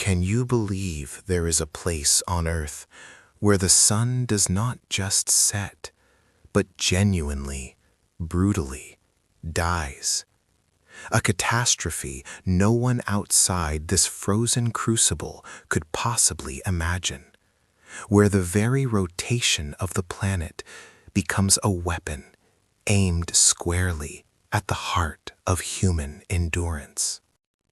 Can you believe there is a place on Earth where the sun does not just set, but genuinely, brutally, dies? A catastrophe no one outside this frozen crucible could possibly imagine, where the very rotation of the planet becomes a weapon aimed squarely at the heart of human endurance.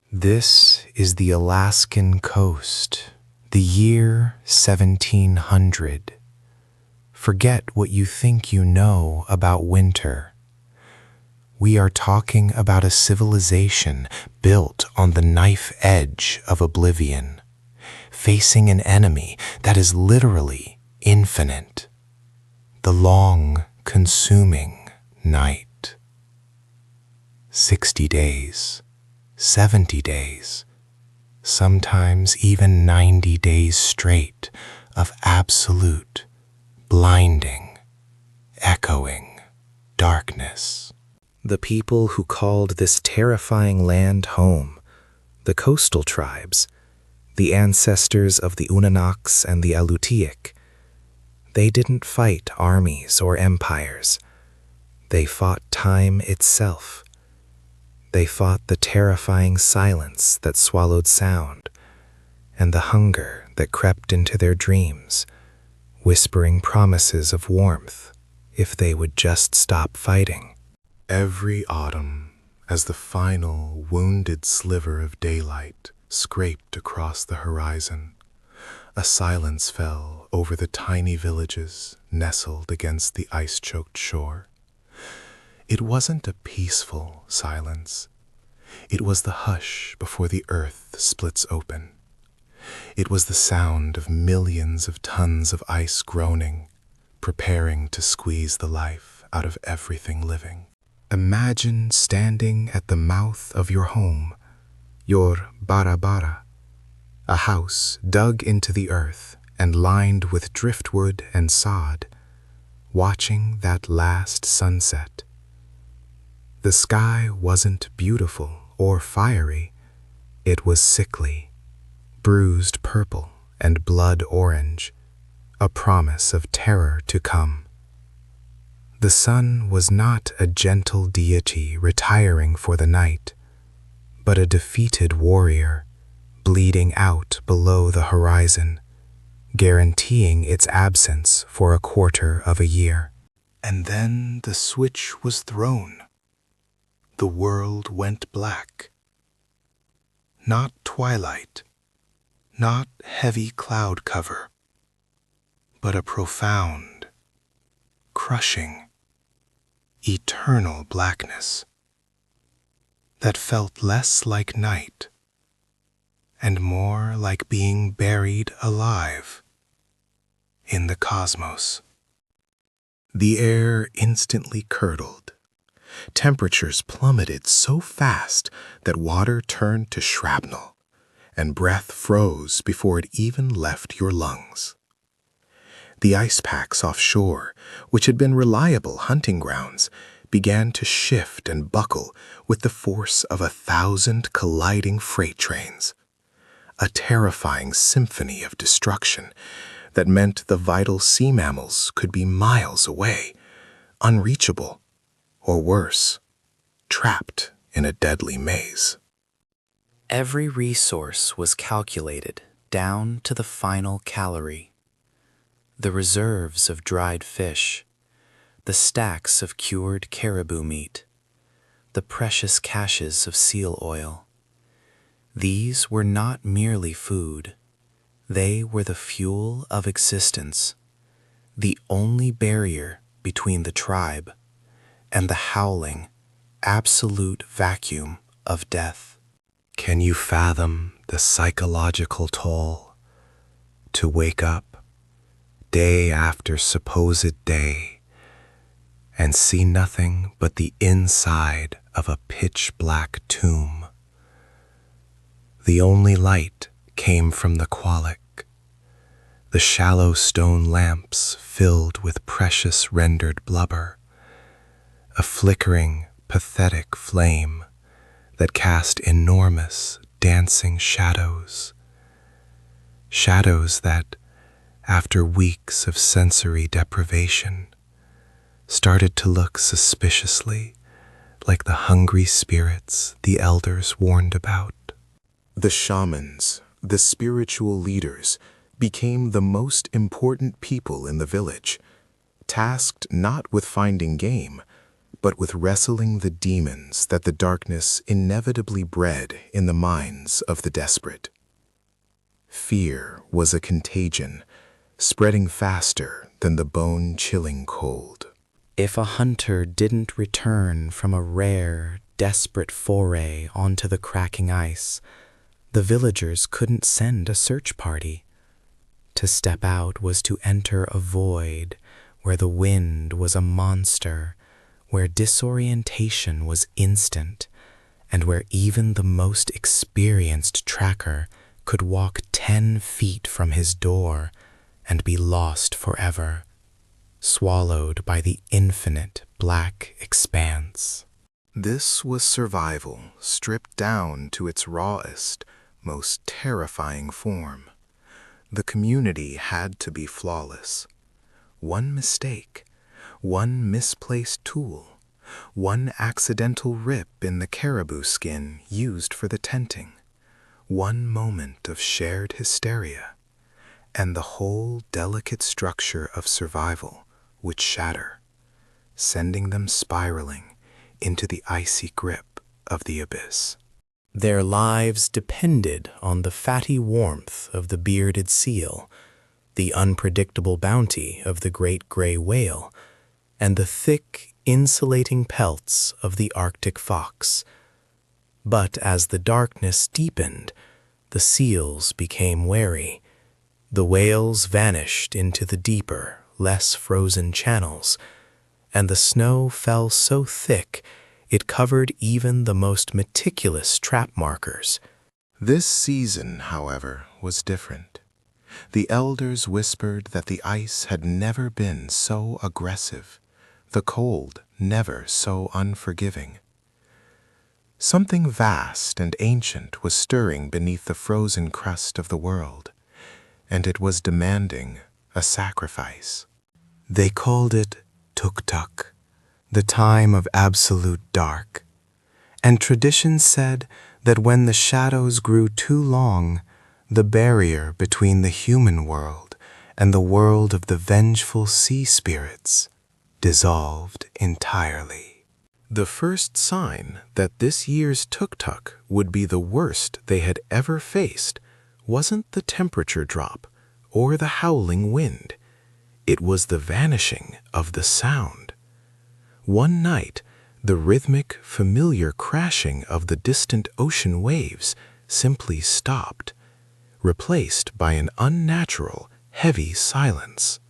This is the Alaskan coast, the year 1700. Forget what you think you know about winter. We are talking about a civilization built on the knife edge of oblivion, facing an enemy that is literally infinite. The long, consuming night. 60 days, 70 days, sometimes even 90 days straight of absolute, blinding, echoing darkness. The people who called this terrifying land home, the coastal tribes, the ancestors of the Unanaks and the Alutiiq, they didn't fight armies or empires. They fought time itself. They fought the terrifying silence that swallowed sound, and the hunger that crept into their dreams, whispering promises of warmth if they would just stop fighting. Every autumn, as the final, wounded sliver of daylight scraped across the horizon, a silence fell over the tiny villages nestled against the ice-choked shore. It wasn't a peaceful silence. It was the hush before the earth splits open. It was the sound of millions of tons of ice groaning, preparing to squeeze the life out of everything living. Imagine standing at the mouth of your home, your bara, a house dug into the earth and lined with driftwood and sod, watching that last sunset. The sky wasn't beautiful or fiery. It was sickly, bruised purple and blood orange, a promise of terror to come. The sun was not a gentle deity retiring for the night, but a defeated warrior, bleeding out below the horizon, guaranteeing its absence for a quarter of a year. And then the switch was thrown. The world went black. Not twilight, not heavy cloud cover, but a profound, crushing, eternal blackness that felt less like night and more like being buried alive in the cosmos. The air instantly curdled. Temperatures plummeted so fast that water turned to shrapnel, and breath froze before it even left your lungs. The ice packs offshore, which had been reliable hunting grounds, began to shift and buckle with the force of 1,000 colliding freight trains. A terrifying symphony of destruction that meant the vital sea mammals could be miles away, unreachable, or worse, trapped in a deadly maze. Every resource was calculated down to the final calorie. The reserves of dried fish, the stacks of cured caribou meat, the precious caches of seal oil. These were not merely food. They were the fuel of existence, the only barrier between the tribe and the howling, absolute vacuum of death. Can you fathom the psychological toll? To wake up, day after supposed day, and see nothing but the inside of a pitch-black tomb. The only light came from the Qualic, the shallow stone lamps filled with precious rendered blubber, a flickering, pathetic flame that cast enormous, dancing shadows, Shadows that, after weeks of sensory deprivation, started to look suspiciously like the hungry spirits the elders warned about. The shamans, the spiritual leaders, became the most important people in the village, tasked not with finding game, but with wrestling the demons that the darkness inevitably bred in the minds of the desperate. Fear was a contagion, spreading faster than the bone-chilling cold. If a hunter didn't return from a rare, desperate foray onto the cracking ice, the villagers couldn't send a search party. To step out was to enter a void where the wind was a monster, where disorientation was instant, and where even the most experienced tracker could walk 10 feet from his door and be lost forever, swallowed by the infinite black expanse. This was survival stripped down to its rawest, most terrifying form. The community had to be flawless. One mistake, one misplaced tool, one accidental rip in the caribou skin used for the tenting, one moment of shared hysteria, and the whole delicate structure of survival would shatter, sending them spiraling into the icy grip of the abyss. Their lives depended on the fatty warmth of the bearded seal, the unpredictable bounty of the great gray whale, and the thick, insulating pelts of the Arctic fox. But as the darkness deepened, the seals became wary. The whales vanished into the deeper, less frozen channels, and the snow fell so thick it covered even the most meticulous trap markers. This season, however, was different. The elders whispered that the ice had never been so aggressive, the cold never so unforgiving. Something vast and ancient was stirring beneath the frozen crust of the world, and it was demanding a sacrifice. They called it Tuk-Tuk, the time of absolute dark, and tradition said that when the shadows grew too long, the barrier between the human world and the world of the vengeful sea spirits dissolved entirely. The first sign that this year's Tuk-Tuk would be the worst they had ever faced wasn't the temperature drop or the howling wind. It was the vanishing of the sound. One night, the rhythmic, familiar crashing of the distant ocean waves simply stopped, replaced by an unnatural, heavy silence.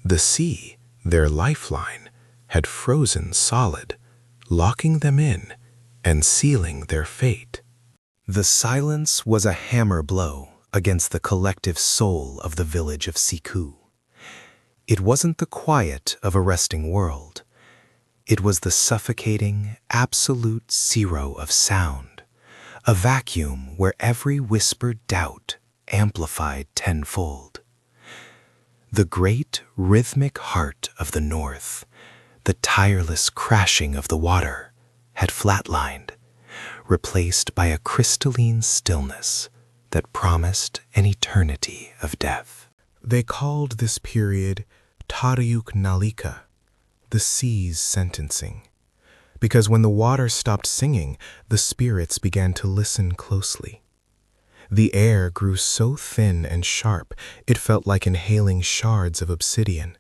The sea, their lifeline, had frozen solid, locking them in and sealing their fate. The silence was a hammer blow against the collective soul of the village of Siku. It wasn't the quiet of a resting world. It was the suffocating, absolute zero of sound, a vacuum where every whispered doubt amplified tenfold. The great rhythmic heart of the north, the tireless crashing of the water, had flatlined, replaced by a crystalline stillness that promised an eternity of death. They called this period Taryuk Nalika, the sea's sentencing, because when the water stopped singing, the spirits began to listen closely. The air grew so thin and sharp it felt like inhaling shards of obsidian,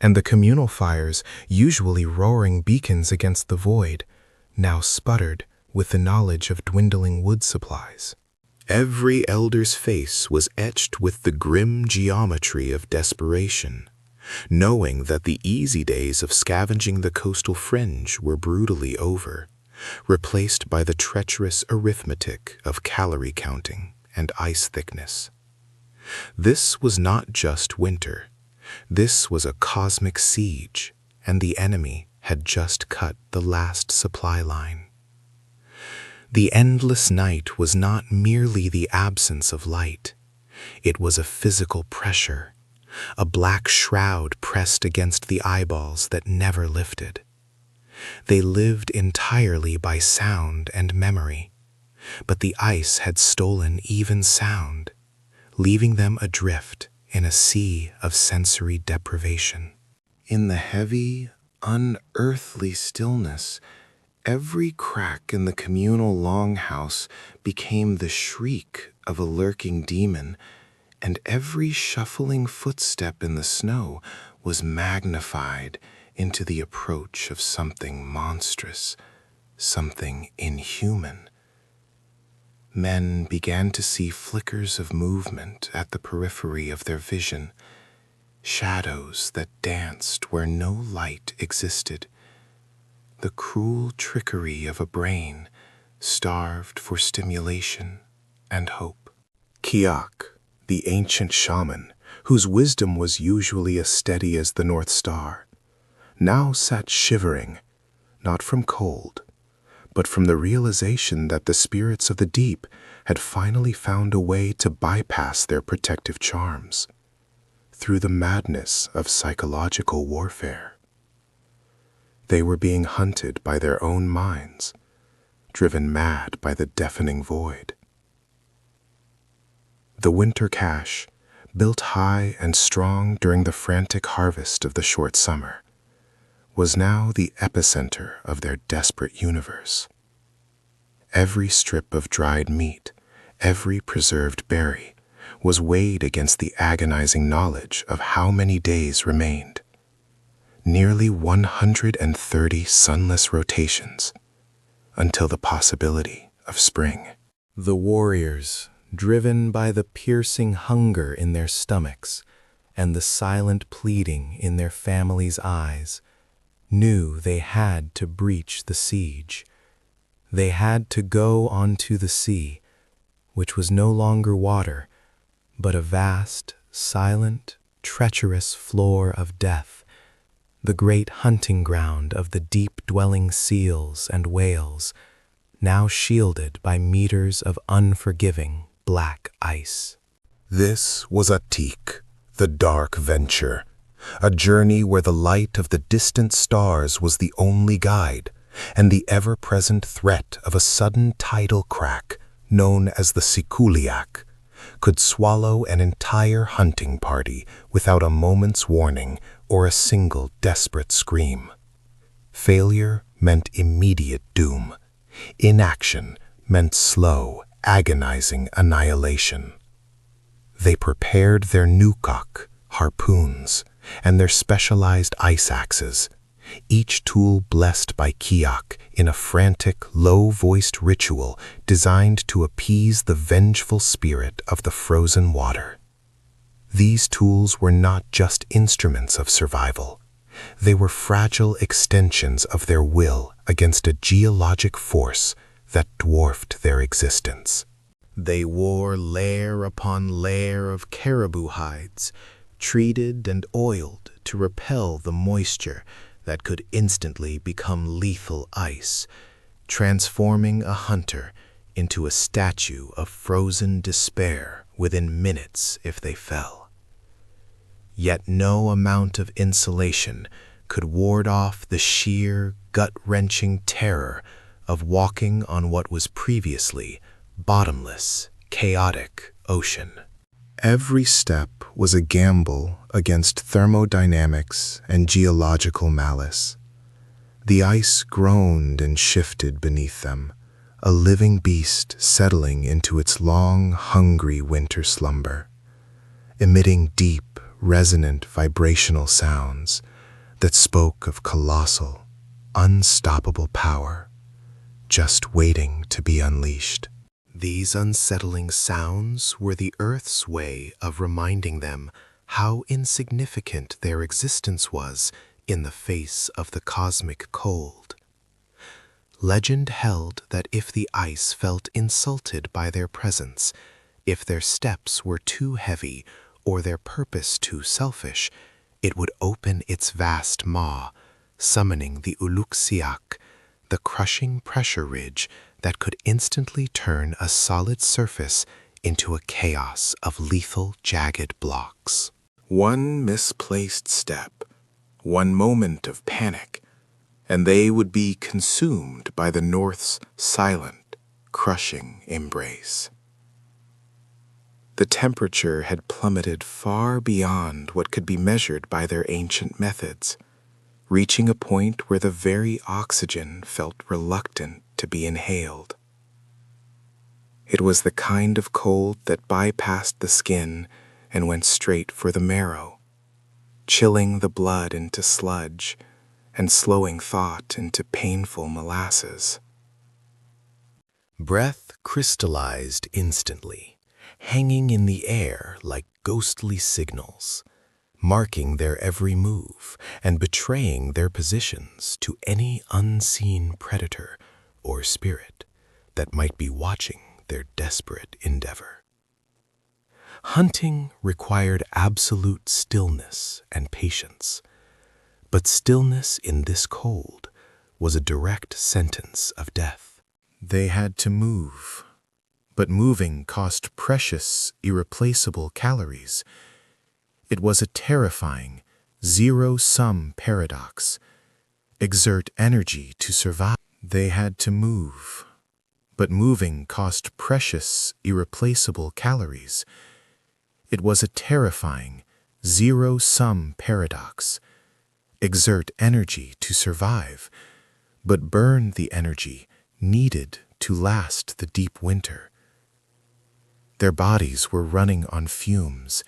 and the communal fires, usually roaring beacons against the void, now sputtered with the knowledge of dwindling wood supplies. Every elder's face was etched with the grim geometry of desperation, knowing that the easy days of scavenging the coastal fringe were brutally over, replaced by the treacherous arithmetic of calorie counting and ice thickness. This was not just winter. This was a cosmic siege, and the enemy had just cut the last supply line. The endless night was not merely the absence of light. It was a physical pressure, a black shroud pressed against the eyeballs that never lifted. They lived entirely by sound and memory, but the ice had stolen even sound, leaving them adrift in a sea of sensory deprivation. In the heavy, unearthly stillness, every crack in the communal longhouse became the shriek of a lurking demon, and every shuffling footstep in the snow was magnified into the approach of something monstrous, something inhuman. Men began to see flickers of movement at the periphery of their vision, shadows that danced where no light existed, the cruel trickery of a brain starved for stimulation and hope. Kiak, the ancient shaman, whose wisdom was usually as steady as the North Star, now sat shivering, not from cold, but from the realization that the spirits of the deep had finally found a way to bypass their protective charms through the madness of psychological warfare. They were being hunted by their own minds, driven mad by the deafening void. The winter cache, built high and strong during the frantic harvest of the short summer, was now the epicenter of their desperate universe. Every strip of dried meat, every preserved berry, was weighed against the agonizing knowledge of how many days remained. Nearly 130 sunless rotations, until the possibility of spring. The warriors, driven by the piercing hunger in their stomachs and the silent pleading in their families' eyes, knew they had to breach the siege. They had to go onto the sea, which was no longer water, but a vast, silent, treacherous floor of death, the great hunting ground of the deep-dwelling seals and whales, now shielded by meters of unforgiving black ice. This was Atik, the dark venture, a journey where the light of the distant stars was the only guide, and the ever-present threat of a sudden tidal crack, known as the Sikuliak, could swallow an entire hunting party without a moment's warning or a single desperate scream. Failure meant immediate doom. Inaction meant slow, agonizing annihilation. They prepared their nukak, harpoons, and their specialized ice axes, each tool blessed by Kiak in a frantic, low-voiced ritual designed to appease the vengeful spirit of the frozen water. These tools were not just instruments of survival. They were fragile extensions of their will against a geologic force that dwarfed their existence. They wore layer upon layer of caribou hides, treated and oiled to repel the moisture that could instantly become lethal ice, transforming a hunter into a statue of frozen despair within minutes if they fell. Yet no amount of insulation could ward off the sheer, gut-wrenching terror of walking on what was previously bottomless, chaotic ocean. Every step was a gamble against thermodynamics and geological malice. The ice groaned and shifted beneath them, a living beast settling into its long, hungry winter slumber, emitting deep, resonant vibrational sounds that spoke of colossal, unstoppable power, just waiting to be unleashed. These unsettling sounds were the Earth's way of reminding them how insignificant their existence was in the face of the cosmic cold. Legend held that if the ice felt insulted by their presence, if their steps were too heavy or their purpose too selfish, it would open its vast maw, summoning the Uluksiak, the crushing pressure ridge that could instantly turn a solid surface into a chaos of lethal, jagged blocks. One misplaced step, one moment of panic, and they would be consumed by the North's silent, crushing embrace. The temperature had plummeted far beyond what could be measured by their ancient methods, reaching a point where the very oxygen felt reluctant to be inhaled. It was the kind of cold that bypassed the skin and went straight for the marrow, chilling the blood into sludge and slowing thought into painful molasses. Breath crystallized instantly, hanging in the air like ghostly signals, marking their every move and betraying their positions to any unseen predator or spirit that might be watching their desperate endeavor. Hunting required absolute stillness and patience, but stillness in this cold was a direct sentence of death. They had to move, but moving cost precious, irreplaceable calories. It was a terrifying, zero-sum paradox. Exert energy to survive. They had to move, but moving cost precious, irreplaceable calories. It was a terrifying, zero-sum paradox. Exert energy to survive, but burn the energy needed to last the deep winter. Their bodies were running on fumes,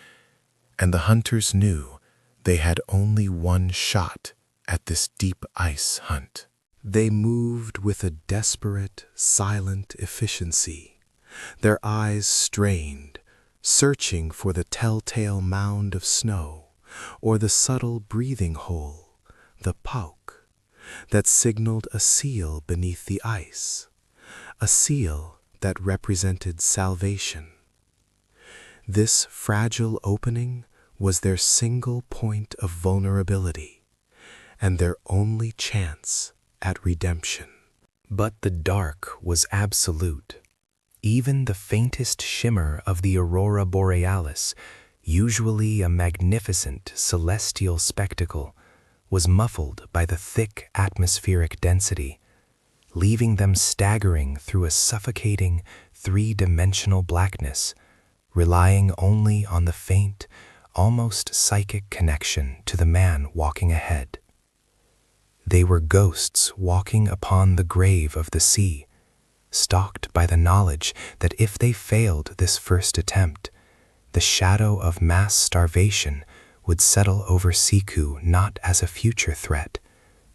and the hunters knew they had only one shot at this deep ice hunt. They moved with a desperate, silent efficiency, their eyes strained, searching for the telltale mound of snow or the subtle breathing hole, the poke, that signaled a seal beneath the ice, a seal that represented salvation. This fragile opening was their single point of vulnerability and their only chance at redemption. But the dark was absolute. Even the faintest shimmer of the aurora borealis, usually a magnificent celestial spectacle, was muffled by the thick atmospheric density, leaving them staggering through a suffocating, three-dimensional blackness, relying only on the faint, almost psychic connection to the man walking ahead. They were ghosts walking upon the grave of the sea, stalked by the knowledge that if they failed this first attempt, the shadow of mass starvation would settle over Siku not as a future threat,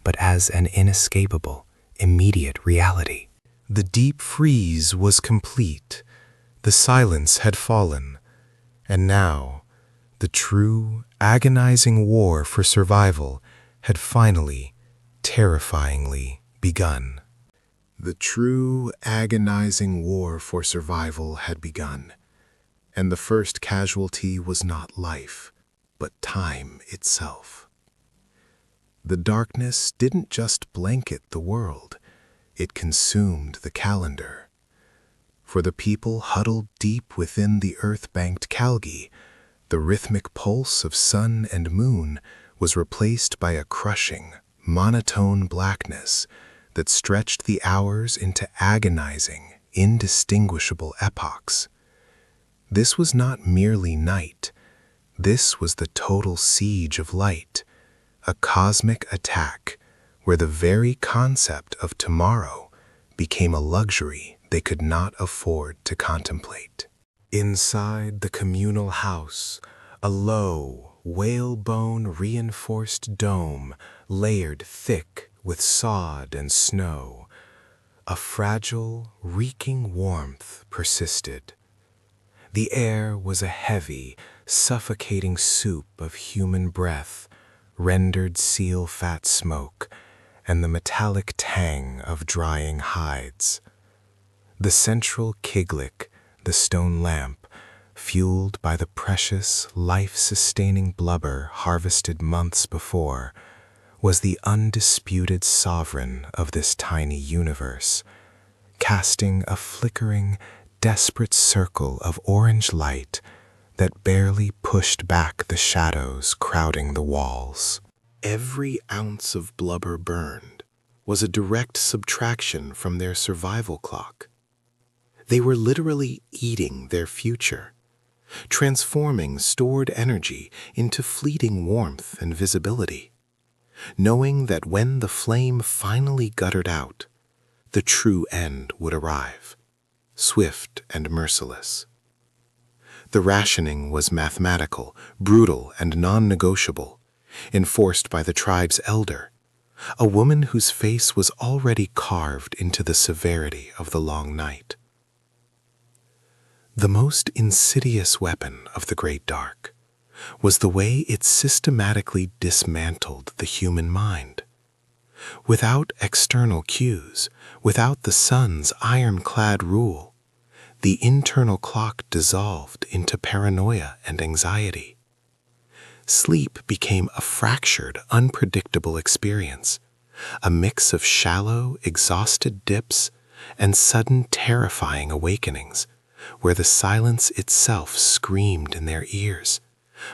but as an inescapable, immediate reality. The deep freeze was complete. The silence had fallen, and now the true, agonizing war for survival had finally, terrifyingly begun. The true, agonizing war for survival had begun, and the first casualty was not life, but time itself. The darkness didn't just blanket the world, it consumed the calendar. For the people huddled deep within the earth-banked Kalgi, the rhythmic pulse of sun and moon was replaced by a crushing, monotone blackness that stretched the hours into agonizing, indistinguishable epochs. This was not merely night. This was the total siege of light, a cosmic attack where the very concept of tomorrow became a luxury they could not afford to contemplate. Inside the communal house, a low, whalebone-reinforced dome layered thick with sod and snow, a fragile, reeking warmth persisted. The air was a heavy, suffocating soup of human breath, rendered seal fat smoke, and the metallic tang of drying hides. The central kiglik, the stone lamp, fueled by the precious, life-sustaining blubber harvested months before, was the undisputed sovereign of this tiny universe, casting a flickering, desperate circle of orange light that barely pushed back the shadows crowding the walls. Every ounce of blubber burned was a direct subtraction from their survival clock. They were literally eating their future, transforming stored energy into fleeting warmth and visibility, knowing that when the flame finally guttered out, the true end would arrive, swift and merciless. The rationing was mathematical, brutal, and non-negotiable, enforced by the tribe's elder, a woman whose face was already carved into the severity of the long night. The most insidious weapon of the Great Dark was the way it systematically dismantled the human mind. Without external cues, without the sun's ironclad rule, the internal clock dissolved into paranoia and anxiety. Sleep became a fractured, unpredictable experience, a mix of shallow, exhausted dips and sudden, terrifying awakenings, where the silence itself screamed in their ears,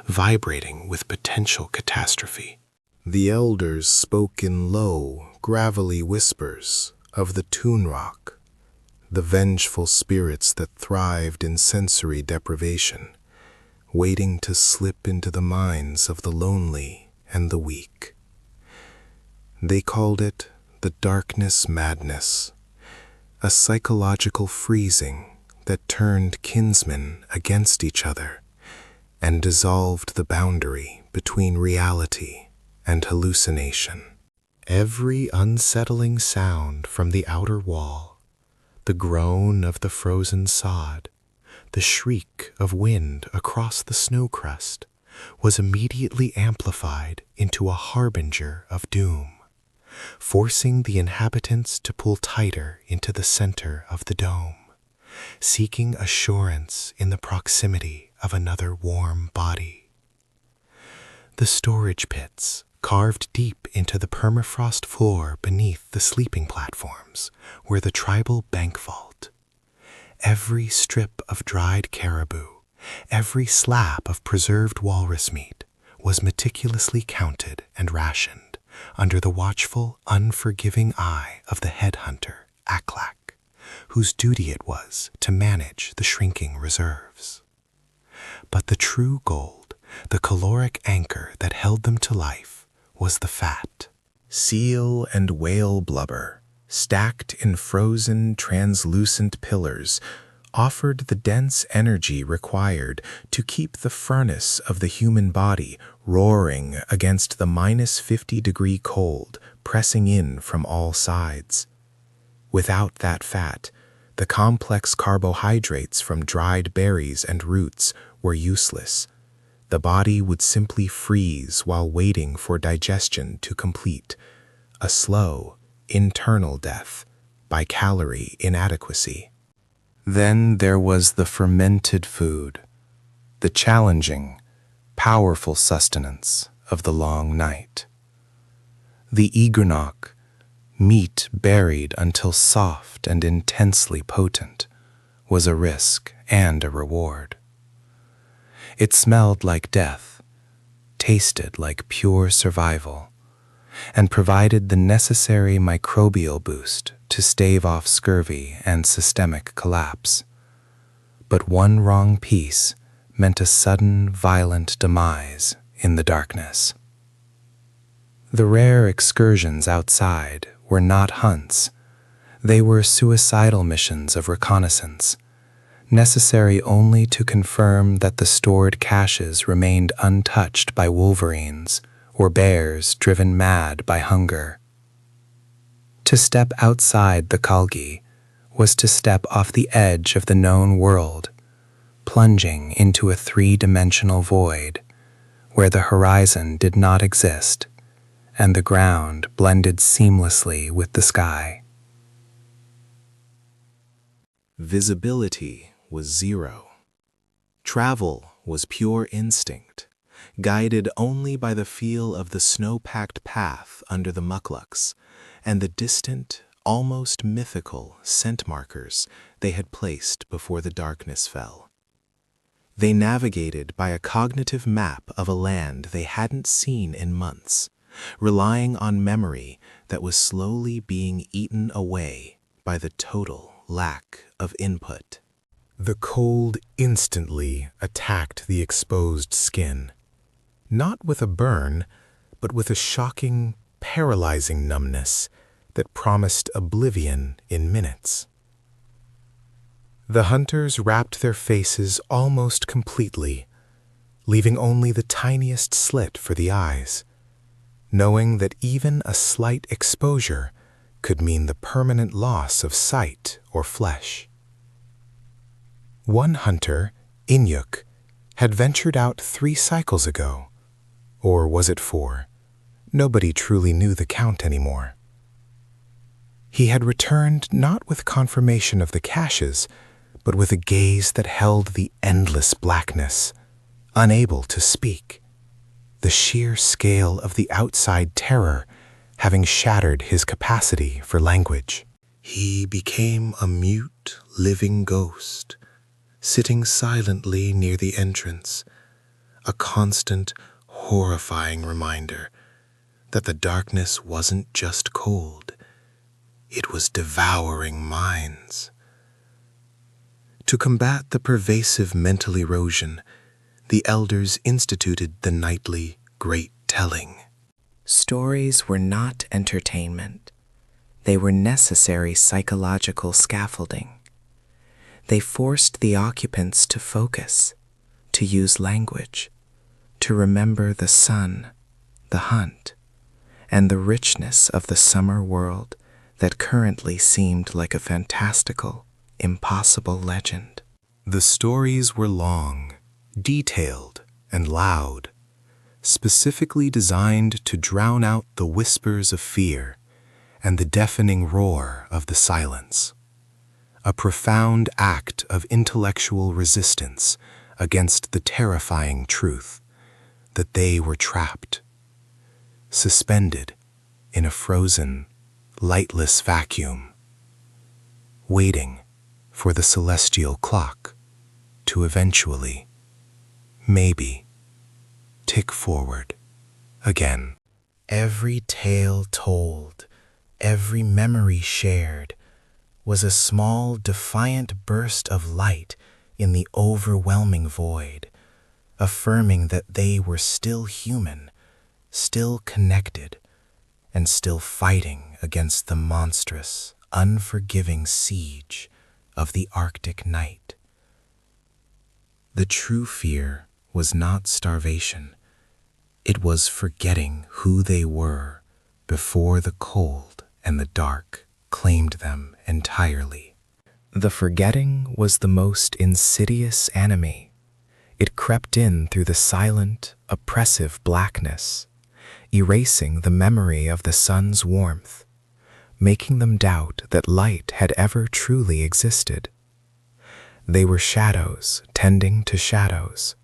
vibrating with potential catastrophe. The elders spoke in low, gravelly whispers of the Toon Rock, the vengeful spirits that thrived in sensory deprivation, waiting to slip into the minds of the lonely and the weak. They called it the darkness madness, a psychological freezing that turned kinsmen against each other and dissolved the boundary between reality and hallucination. Every unsettling sound from the outer wall, the groan of the frozen sod, the shriek of wind across the snow crust, was immediately amplified into a harbinger of doom, forcing the inhabitants to pull tighter into the center of the dome, seeking assurance in the proximity of another warm body. The storage pits, carved deep into the permafrost floor beneath the sleeping platforms, were the tribal bank vault. Every strip of dried caribou, every slab of preserved walrus meat was meticulously counted and rationed under the watchful, unforgiving eye of the headhunter, Aklak, whose duty it was to manage the shrinking reserves. But the true gold, the caloric anchor that held them to life, was the fat. Seal and whale blubber, stacked in frozen, translucent pillars, offered the dense energy required to keep the furnace of the human body roaring against the -50-degree cold pressing in from all sides. Without that fat, the complex carbohydrates from dried berries and roots were useless. The body would simply freeze while waiting for digestion to complete, a slow, internal death by calorie inadequacy. Then there was the fermented food, the challenging, powerful sustenance of the long night. The egrenok, meat buried until soft and intensely potent, was a risk and a reward. It smelled like death, tasted like pure survival, and provided the necessary microbial boost to stave off scurvy and systemic collapse. But one wrong piece meant a sudden, violent demise in the darkness. The rare excursions outside were not hunts. They were suicidal missions of reconnaissance, necessary only to confirm that the stored caches remained untouched by wolverines or bears driven mad by hunger. To step outside the Kalgi was to step off the edge of the known world, plunging into a three-dimensional void where the horizon did not exist and the ground blended seamlessly with the sky. Visibility was zero. Travel was pure instinct, guided only by the feel of the snow-packed path under the mukluks and the distant, almost mythical scent markers they had placed before the darkness fell. They navigated by a cognitive map of a land they hadn't seen in months, relying on memory that was slowly being eaten away by the total lack of input. The cold instantly attacked the exposed skin, not with a burn, but with a shocking, paralyzing numbness that promised oblivion in minutes. The hunters wrapped their faces almost completely, leaving only the tiniest slit for the eyes, knowing that even a slight exposure could mean the permanent loss of sight or flesh. One hunter, Inyuk, had ventured out 3 cycles ago, or was it 4? Nobody truly knew the count anymore. He had returned not with confirmation of the caches, but with a gaze that held the endless blackness, unable to speak, the sheer scale of the outside terror having shattered his capacity for language. He became a mute, living ghost, sitting silently near the entrance, a constant, horrifying reminder that the darkness wasn't just cold, it was devouring minds. To combat the pervasive mental erosion, the elders instituted the nightly Great Telling. Stories were not entertainment. They were necessary psychological scaffolding. They forced the occupants to focus, to use language, to remember the sun, the hunt, and the richness of the summer world that currently seemed like a fantastical, impossible legend. The stories were long, detailed, and loud, specifically designed to drown out the whispers of fear and the deafening roar of the silence. A profound act of intellectual resistance against the terrifying truth that they were trapped, suspended in a frozen, lightless vacuum, waiting for the celestial clock to eventually, maybe, tick forward again. Every tale told, every memory shared, was a small, defiant burst of light in the overwhelming void, affirming that they were still human, still connected, and still fighting against the monstrous, unforgiving siege of the Arctic night. The true fear was not starvation. It was forgetting who they were before the cold and the dark claimed them entirely. The forgetting was the most insidious enemy. It crept in through the silent, oppressive blackness, erasing the memory of the sun's warmth, making them doubt that light had ever truly existed. They were shadows tending to shadows,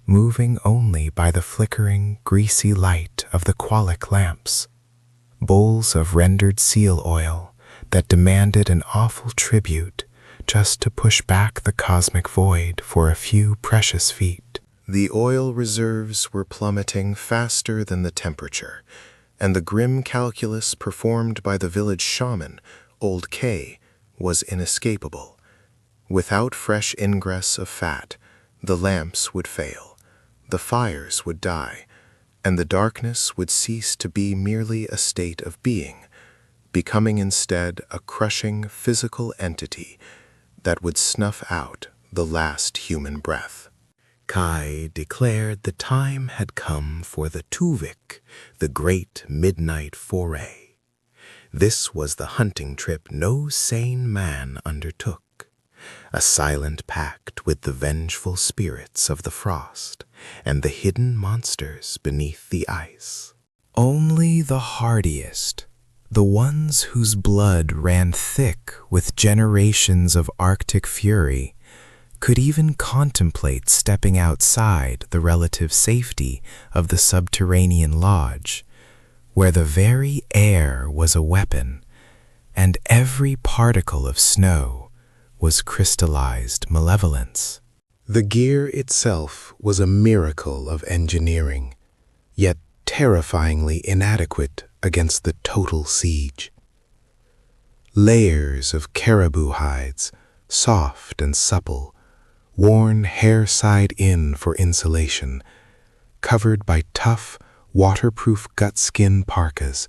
moving only by the flickering, greasy light of the Qualic lamps, bowls of rendered seal oil that demanded an awful tribute just to push back the cosmic void for a few precious feet. The oil reserves were plummeting faster than the temperature, and the grim calculus performed by the village shaman, Old K, was inescapable. Without fresh ingress of fat, the lamps would fail, the fires would die, and the darkness would cease to be merely a state of being, becoming instead a crushing physical entity that would snuff out the last human breath. Kai declared the time had come for the Tuvik, the great midnight foray. This was the hunting trip no sane man undertook, a silent pact with the vengeful spirits of the frost and the hidden monsters beneath the ice. Only the hardiest, the ones whose blood ran thick with generations of Arctic fury, could even contemplate stepping outside the relative safety of the subterranean lodge, where the very air was a weapon and every particle of snow was crystallized malevolence. The gear itself was a miracle of engineering, yet terrifyingly inadequate against the total siege. Layers of caribou hides, soft and supple, worn hair side in for insulation, covered by tough, waterproof gut-skin parkas,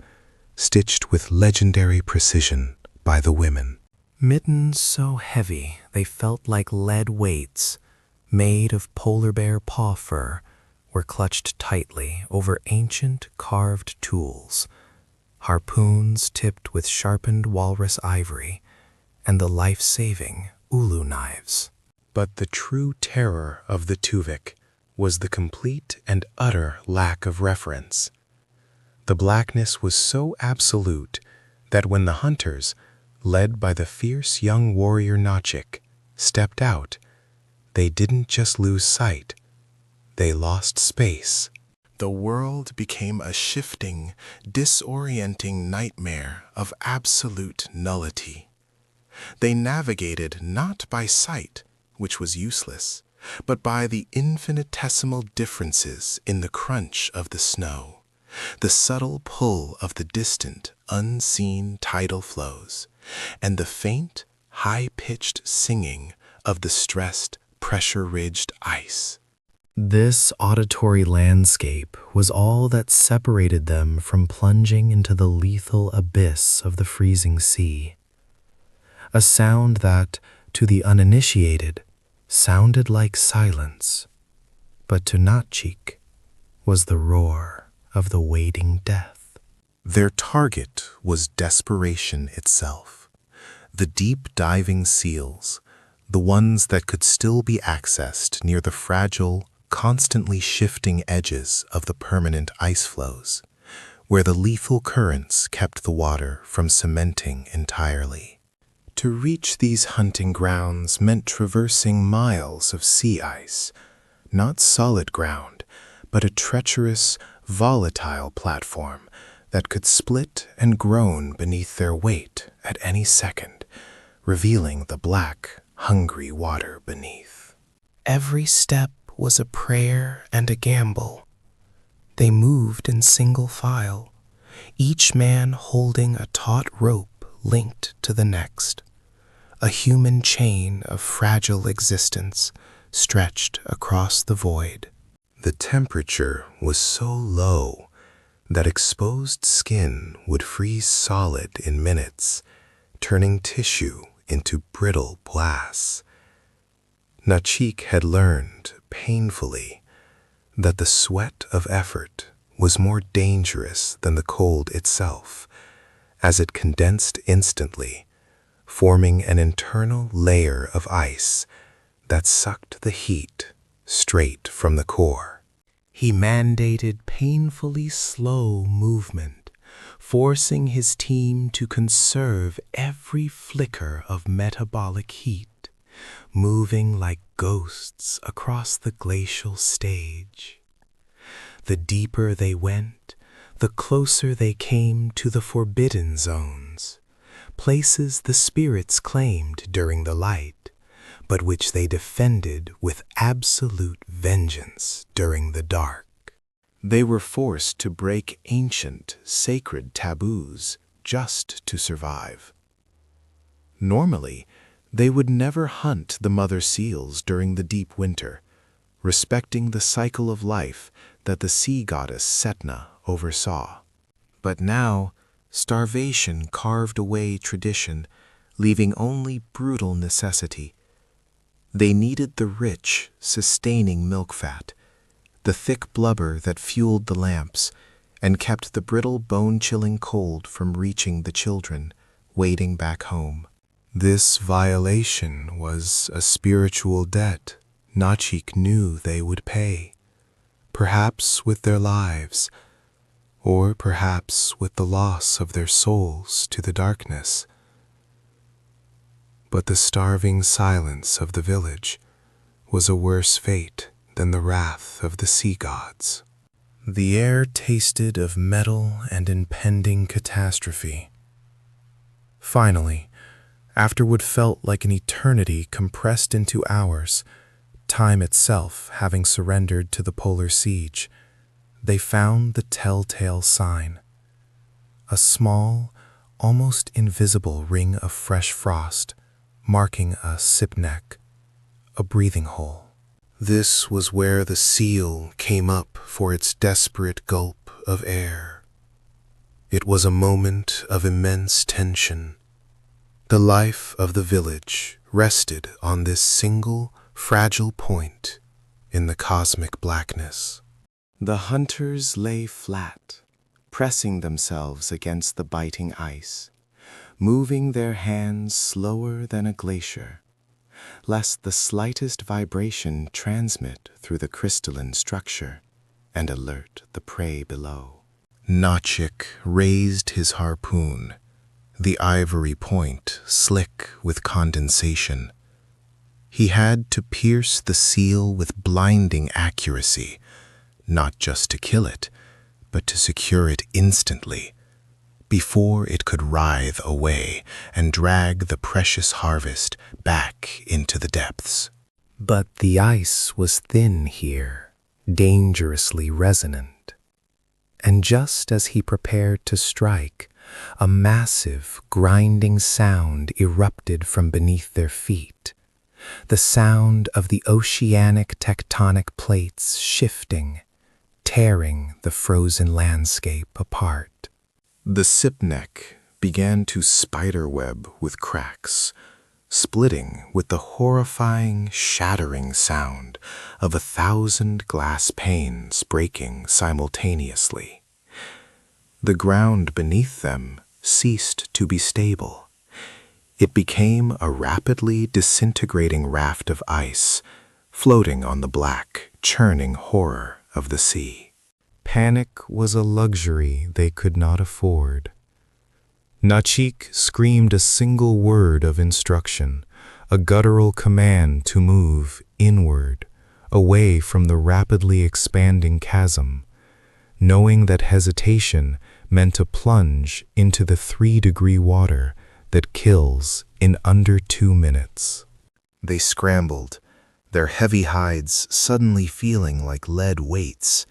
stitched with legendary precision by the women. Mittens so heavy they felt like lead weights, made of polar bear paw fur, were clutched tightly over ancient carved tools, harpoons tipped with sharpened walrus ivory, and the life-saving ulu knives. But the true terror of the Tuvik was the complete and utter lack of reference. The blackness was so absolute that when the hunters, led by the fierce young warrior Nachik, stepped out, they didn't just lose sight, they lost space. The world became a shifting, disorienting nightmare of absolute nullity. They navigated not by sight, which was useless, but by the infinitesimal differences in the crunch of the snow, the subtle pull of the distant, unseen tidal flows, and the faint, high-pitched singing of the stressed, pressure-ridged ice. This auditory landscape was all that separated them from plunging into the lethal abyss of the freezing sea. A sound that, to the uninitiated, sounded like silence, but to Nachik was the roar of the waiting death. Their target was desperation itself. The deep-diving seals, the ones that could still be accessed near the fragile, constantly shifting edges of the permanent ice flows, where the lethal currents kept the water from cementing entirely. To reach these hunting grounds meant traversing miles of sea ice, not solid ground, but a treacherous, volatile platform that could split and groan beneath their weight at any second, revealing the black, hungry water beneath. Every step was a prayer and a gamble. They moved in single file, each man holding a taut rope linked to the next, a human chain of fragile existence stretched across the void. The temperature was so low that exposed skin would freeze solid in minutes, turning tissue into brittle glass. Nachik had learned, painfully, that the sweat of effort was more dangerous than the cold itself, as it condensed instantly, forming an internal layer of ice that sucked the heat straight from the core. He mandated painfully slow movement, forcing his team to conserve every flicker of metabolic heat, moving like ghosts across the glacial stage. The deeper they went, the closer they came to the forbidden zones, places the spirits claimed during the light, but which they defended with absolute vengeance during the dark. They were forced to break ancient, sacred taboos just to survive. Normally, they would never hunt the mother seals during the deep winter, respecting the cycle of life that the sea goddess Setna oversaw. But now, starvation carved away tradition, leaving only brutal necessity. They needed the rich, sustaining milk fat, the thick blubber that fueled the lamps and kept the brittle, bone-chilling cold from reaching the children waiting back home. This violation was a spiritual debt Nachik knew they would pay, perhaps with their lives, or perhaps with the loss of their souls to the darkness. But the starving silence of the village was a worse fate than the wrath of the sea gods. The air tasted of metal and impending catastrophe. Finally, after what felt like an eternity compressed into hours, time itself having surrendered to the polar siege, they found the telltale sign. A small, almost invisible ring of fresh frost, marking a sip neck, a breathing hole. This was where the seal came up for its desperate gulp of air. It was a moment of immense tension. The life of the village rested on this single, fragile point in the cosmic blackness. The hunters lay flat, pressing themselves against the biting ice, moving their hands slower than a glacier, lest the slightest vibration transmit through the crystalline structure and alert the prey below. Nachik raised his harpoon, the ivory point slick with condensation. He had to pierce the seal with blinding accuracy, not just to kill it, but to secure it instantly, before it could writhe away and drag the precious harvest back into the depths. But the ice was thin here, dangerously resonant. And just as he prepared to strike, a massive, grinding sound erupted from beneath their feet, the sound of the oceanic tectonic plates shifting, tearing the frozen landscape apart. The sipneck began to spiderweb with cracks, splitting with the horrifying, shattering sound of 1,000 glass panes breaking simultaneously. The ground beneath them ceased to be stable. It became a rapidly disintegrating raft of ice, floating on the black, churning horror of the sea. Panic was a luxury they could not afford. Nachik screamed a single word of instruction, a guttural command to move inward, away from the rapidly expanding chasm, knowing that hesitation meant a plunge into the 3-degree water that kills in under 2 minutes. They scrambled, their heavy hides suddenly feeling like lead weights,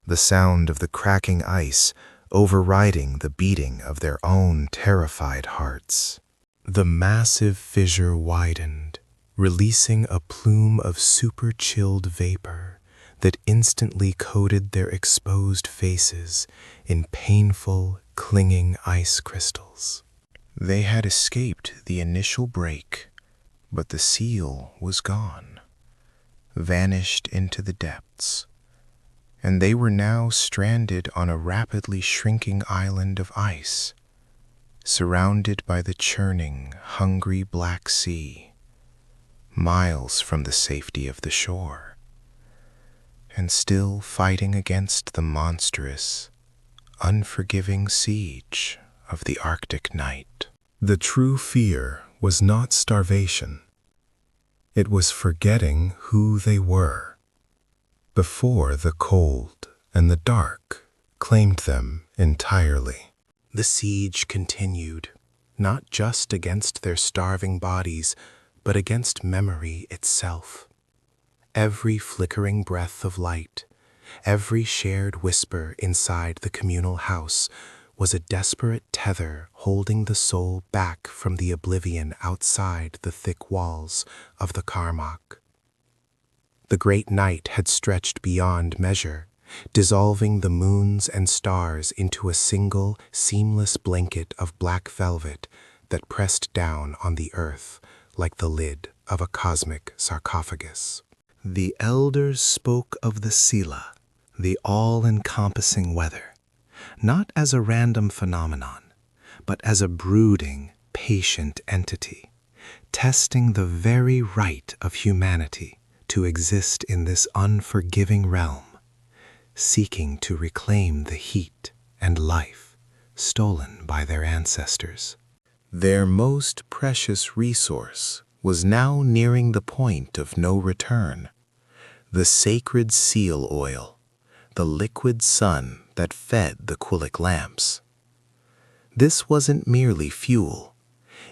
the sound of the cracking ice overriding the beating of their own terrified hearts. The massive fissure widened, releasing a plume of super-chilled vapor that instantly coated their exposed faces in painful, clinging ice crystals. They had escaped the initial break, but the seal was gone, vanished into the depths, and they were now stranded on a rapidly shrinking island of ice, surrounded by the churning, hungry Black Sea, miles from the safety of the shore, and still fighting against the monstrous, unforgiving siege of the Arctic night. The true fear was not starvation. It was forgetting who they were, before the cold and the dark claimed them entirely. The siege continued, not just against their starving bodies, but against memory itself. Every flickering breath of light, every shared whisper inside the communal house was a desperate tether holding the soul back from the oblivion outside the thick walls of the Karmak. The great night had stretched beyond measure, dissolving the moons and stars into a single, seamless blanket of black velvet that pressed down on the earth like the lid of a cosmic sarcophagus. The elders spoke of the Sila, the all-encompassing weather, not as a random phenomenon, but as a brooding, patient entity, testing the very right of humanity to exist in this unforgiving realm, seeking to reclaim the heat and life stolen by their ancestors. Their most precious resource was now nearing the point of no return, the sacred seal oil, the liquid sun that fed the Kulik lamps. This wasn't merely fuel,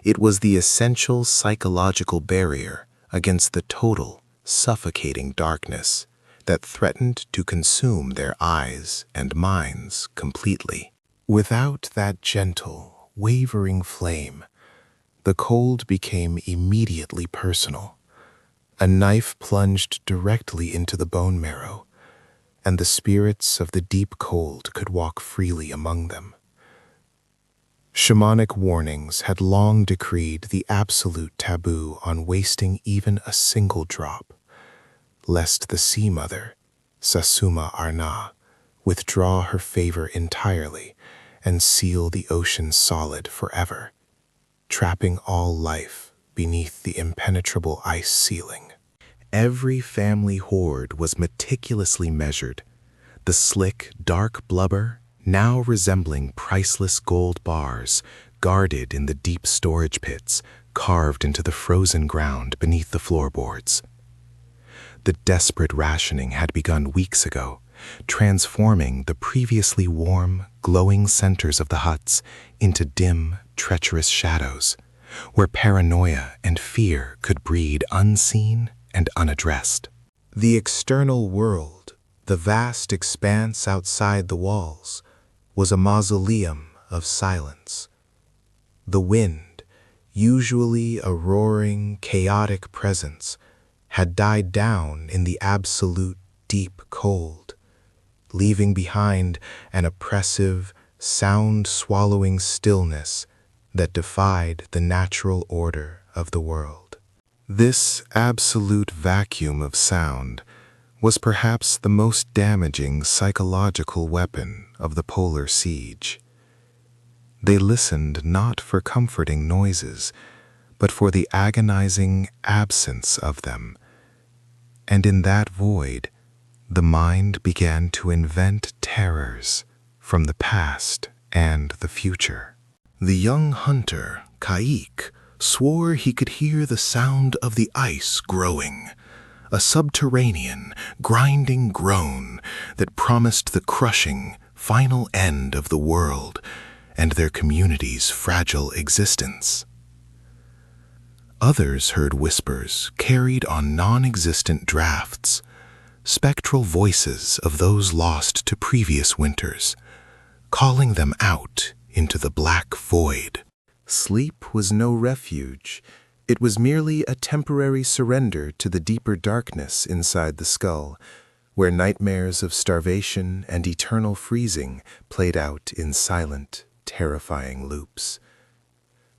It was the essential psychological barrier against the total, suffocating darkness that threatened to consume their eyes and minds completely. Without that gentle, wavering flame, the cold became immediately personal. A knife plunged directly into the bone marrow, and the spirits of the deep cold could walk freely among them. Shamanic warnings had long decreed the absolute taboo on wasting even a single drop, lest the Sea Mother, Sasuma Arna, withdraw her favor entirely and seal the ocean solid forever, trapping all life beneath the impenetrable ice ceiling. Every family hoard was meticulously measured, the slick, dark blubber now resembling priceless gold bars guarded in the deep storage pits carved into the frozen ground beneath the floorboards. The desperate rationing had begun weeks ago, transforming the previously warm, glowing centers of the huts into dim, treacherous shadows, where paranoia and fear could breed unseen and unaddressed. The external world, the vast expanse outside the walls, was a mausoleum of silence. The wind, usually a roaring, chaotic presence, had died down in the absolute deep cold, leaving behind an oppressive, sound-swallowing stillness that defied the natural order of the world. This absolute vacuum of sound was perhaps the most damaging psychological weapon of the polar siege. They listened not for comforting noises, but for the agonizing absence of them, and in that void, the mind began to invent terrors from the past and the future. The young hunter, Kaik, swore he could hear the sound of the ice growing, a subterranean, grinding groan that promised the crushing, final end of the world and their community's fragile existence. Others heard whispers carried on non-existent drafts, spectral voices of those lost to previous winters, calling them out into the black void. Sleep was no refuge. It was merely a temporary surrender to the deeper darkness inside the skull, where nightmares of starvation and eternal freezing played out in silent, terrifying loops.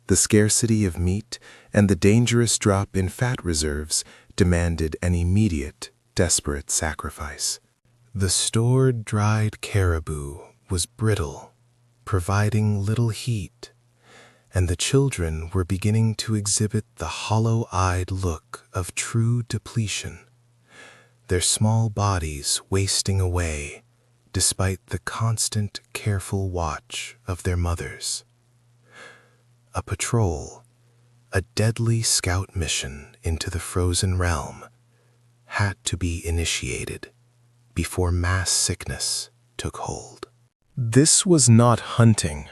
The scarcity of meat and the dangerous drop in fat reserves demanded an immediate, desperate sacrifice. The stored dried caribou was brittle, providing little heat, and the children were beginning to exhibit the hollow-eyed look of true depletion, their small bodies wasting away despite the constant, careful watch of their mothers. A patrol, a deadly scout mission into the frozen realm, had to be initiated before mass sickness took hold. This was not hunting.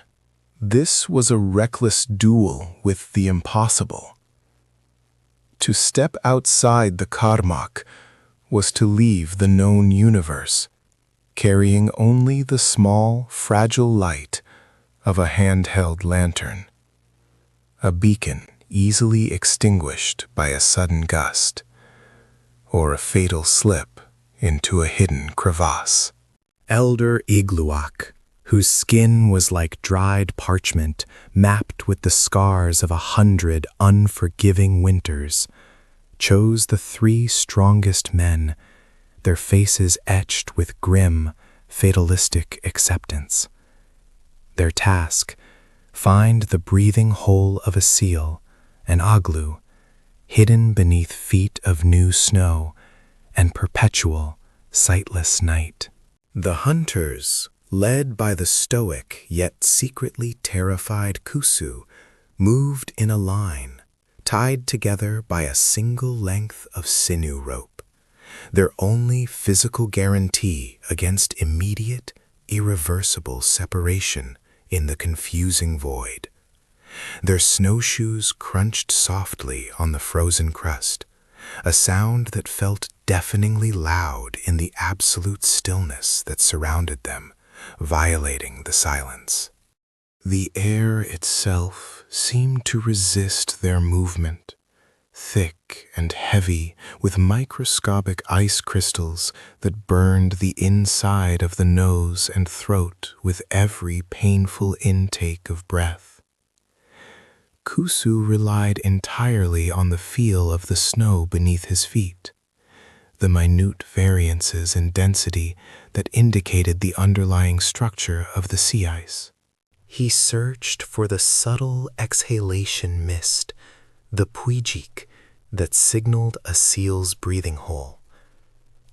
This was a reckless duel with the impossible. To step outside the Karmak was to leave the known universe, carrying only the small, fragile light of a handheld lantern, a beacon easily extinguished by a sudden gust, or a fatal slip into a hidden crevasse. Elder Igluak, whose skin was like dried parchment mapped with the scars of 100 unforgiving winters, chose the 3 strongest men, their faces etched with grim, fatalistic acceptance. Their task, find the breathing hole of a seal, an aglu, hidden beneath feet of new snow and perpetual, sightless night. The hunters, led by the stoic yet secretly terrified Kusu, moved in a line, tied together by a single length of sinew rope, their only physical guarantee against immediate, irreversible separation in the confusing void. Their snowshoes crunched softly on the frozen crust, a sound that felt deafeningly loud in the absolute stillness that surrounded them, violating the silence. The air itself seemed to resist their movement, thick and heavy with microscopic ice crystals that burned the inside of the nose and throat with every painful intake of breath. Kusu relied entirely on the feel of the snow beneath his feet, the minute variances in density that indicated the underlying structure of the sea ice. He searched for the subtle exhalation mist, the puijik, that signaled a seal's breathing hole.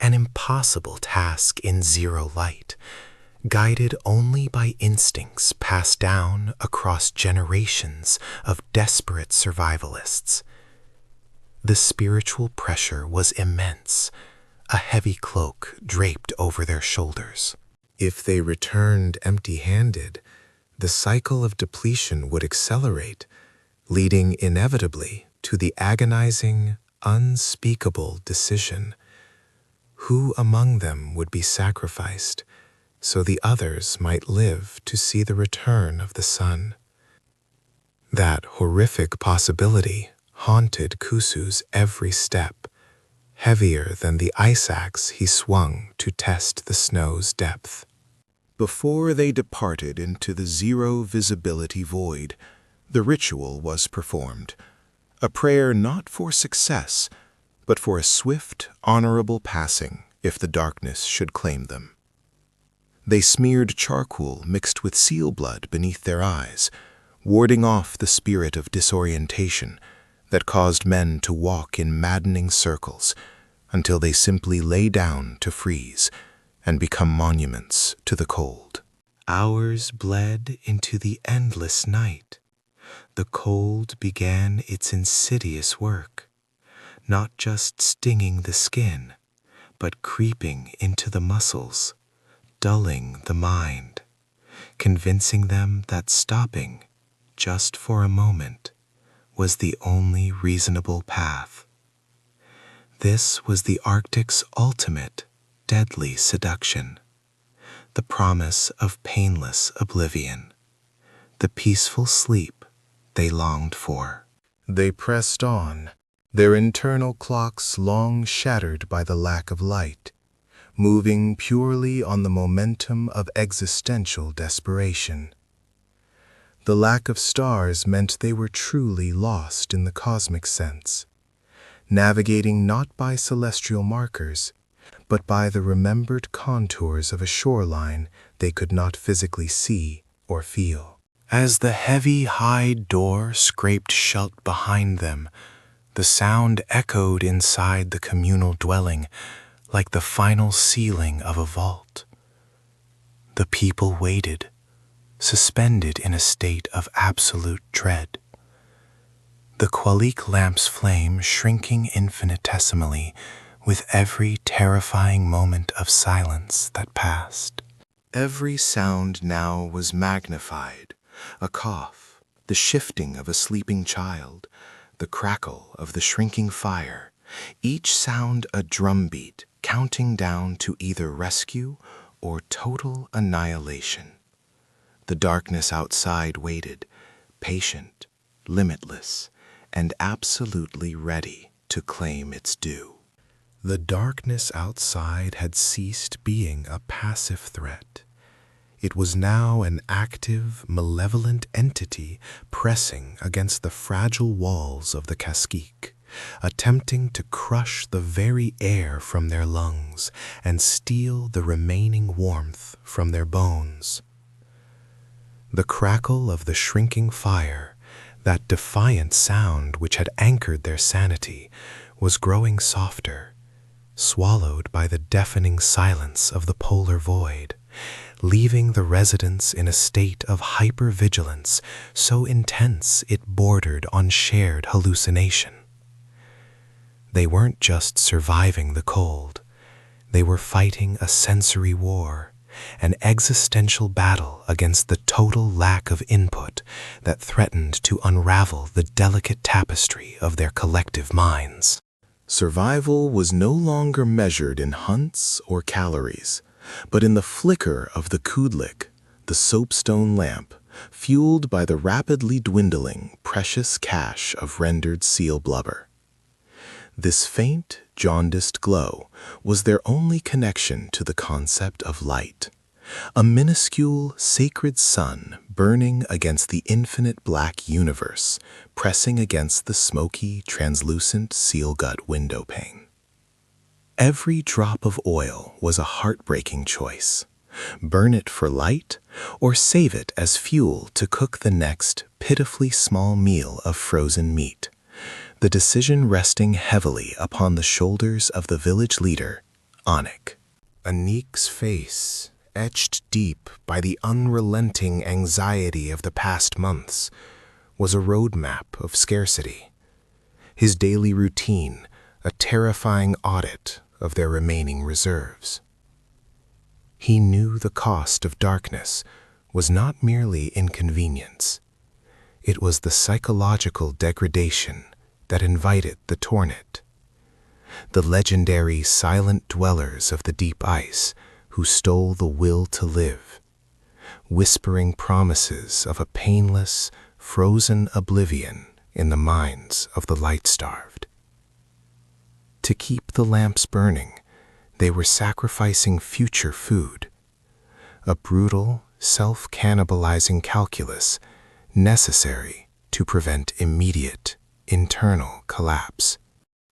An impossible task in zero light, guided only by instincts passed down across generations of desperate survivalists. The spiritual pressure was immense, a heavy cloak draped over their shoulders. If they returned empty-handed, the cycle of depletion would accelerate, leading inevitably to the agonizing, unspeakable decision: who among them would be sacrificed so the others might live to see the return of the sun? That horrific possibility haunted Kusu's every step, heavier than the ice axe he swung to test the snow's depth. Before they departed into the zero-visibility void, the ritual was performed, a prayer not for success, but for a swift, honorable passing if the darkness should claim them. They smeared charcoal mixed with seal blood beneath their eyes, warding off the spirit of disorientation that caused men to walk in maddening circles until they simply lay down to freeze and become monuments to the cold. Hours bled into the endless night. The cold began its insidious work, not just stinging the skin, but creeping into the muscles, dulling the mind, convincing them that stopping, just for a moment, was the only reasonable path. This was the Arctic's ultimate, deadly seduction, the promise of painless oblivion, the peaceful sleep they longed for. They pressed on, their internal clocks long shattered by the lack of light, moving purely on the momentum of existential desperation. The lack of stars meant they were truly lost in the cosmic sense, navigating not by celestial markers, but by the remembered contours of a shoreline they could not physically see or feel. As the heavy hide door scraped shut behind them, the sound echoed inside the communal dwelling like the final sealing of a vault. The people waited, suspended in a state of absolute dread. The Kwalik lamp's flame shrinking infinitesimally with every terrifying moment of silence that passed. Every sound now was magnified, a cough, the shifting of a sleeping child, the crackle of the shrinking fire, each sound a drumbeat counting down to either rescue or total annihilation. The darkness outside waited, patient, limitless, and absolutely ready to claim its due. The darkness outside had ceased being a passive threat. It was now an active, malevolent entity pressing against the fragile walls of the Kaskik, attempting to crush the very air from their lungs and steal the remaining warmth from their bones. The crackle of the shrinking fire, that defiant sound which had anchored their sanity, was growing softer, swallowed by the deafening silence of the polar void, leaving the residents in a state of hypervigilance so intense it bordered on shared hallucination. They weren't just surviving the cold. They were fighting a sensory war, an existential battle against the total lack of input that threatened to unravel the delicate tapestry of their collective minds. Survival was no longer measured in hunts or calories, but in the flicker of the kudlik, the soapstone lamp, fueled by the rapidly dwindling precious cache of rendered seal blubber. This faint, jaundiced glow was their only connection to the concept of light, a minuscule, sacred sun burning against the infinite black universe, pressing against the smoky, translucent seal gut window pane. Every drop of oil was a heartbreaking choice. Burn it for light, or save it as fuel to cook the next pitifully small meal of frozen meat, the decision resting heavily upon the shoulders of the village leader, Anik. Anik's face, etched deep by the unrelenting anxiety of the past months, was a roadmap of scarcity. His daily routine, a terrifying audit of their remaining reserves. He knew the cost of darkness was not merely inconvenience. It was the psychological degradation that invited the tornit. The legendary silent dwellers of the deep ice who stole the will to live, whispering promises of a painless, frozen oblivion in the minds of the light-starved. To keep the lamps burning, they were sacrificing future food, a brutal, self-cannibalizing calculus necessary to prevent immediate internal collapse.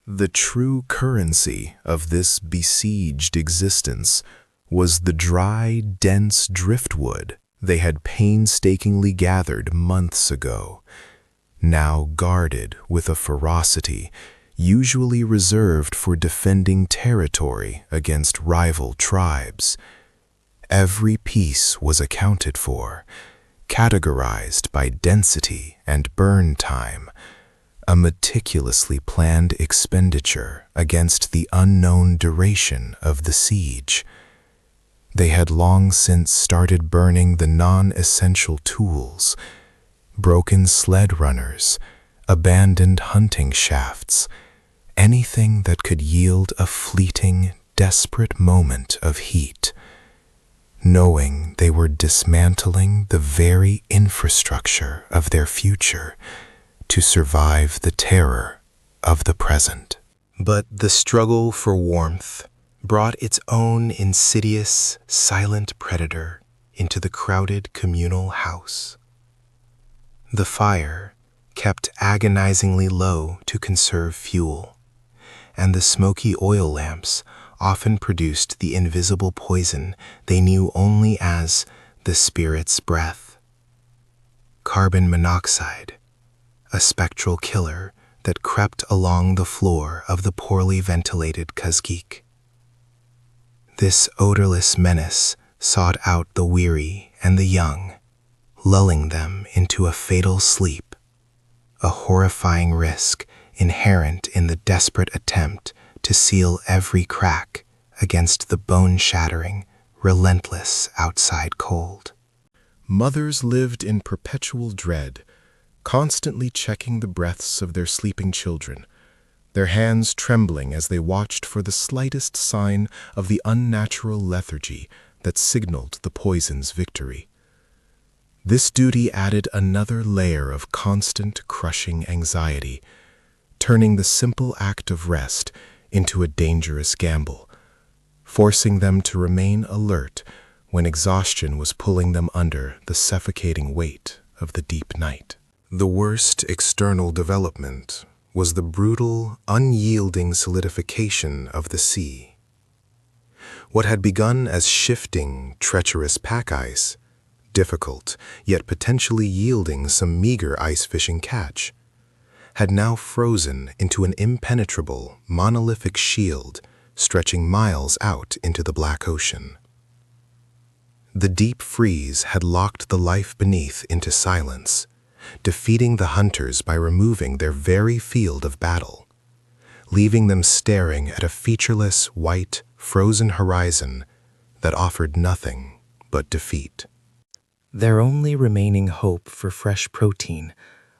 The true currency of this besieged existence was the dry, dense driftwood they had painstakingly gathered months ago, now guarded with a ferocity usually reserved for defending territory against rival tribes. Every piece was accounted for, categorized by density and burn time, a meticulously planned expenditure against the unknown duration of the siege. They had long since started burning the non-essential tools, broken sled runners, abandoned hunting shafts, anything that could yield a fleeting, desperate moment of heat, knowing they were dismantling the very infrastructure of their future to survive the terror of the present. But the struggle for warmth brought its own insidious, silent predator into the crowded communal house. The fire kept agonizingly low to conserve fuel, and the smoky oil lamps often produced the invisible poison they knew only as the spirit's breath. Carbon monoxide, a spectral killer that crept along the floor of the poorly ventilated kazgik. This odorless menace sought out the weary and the young, lulling them into a fatal sleep, a horrifying risk inherent in the desperate attempt to seal every crack against the bone-shattering, relentless outside cold. Mothers lived in perpetual dread, constantly checking the breaths of their sleeping children, their hands trembling as they watched for the slightest sign of the unnatural lethargy that signaled the poison's victory. This duty added another layer of constant, crushing anxiety, turning the simple act of rest into a dangerous gamble, forcing them to remain alert when exhaustion was pulling them under the suffocating weight of the deep night. The worst external development was the brutal, unyielding solidification of the sea. What had begun as shifting, treacherous pack ice, difficult, yet potentially yielding some meager ice fishing catch, had now frozen into an impenetrable, monolithic shield stretching miles out into the black ocean. The deep freeze had locked the life beneath into silence, defeating the hunters by removing their very field of battle, leaving them staring at a featureless, white, frozen horizon that offered nothing but defeat. Their only remaining hope for fresh protein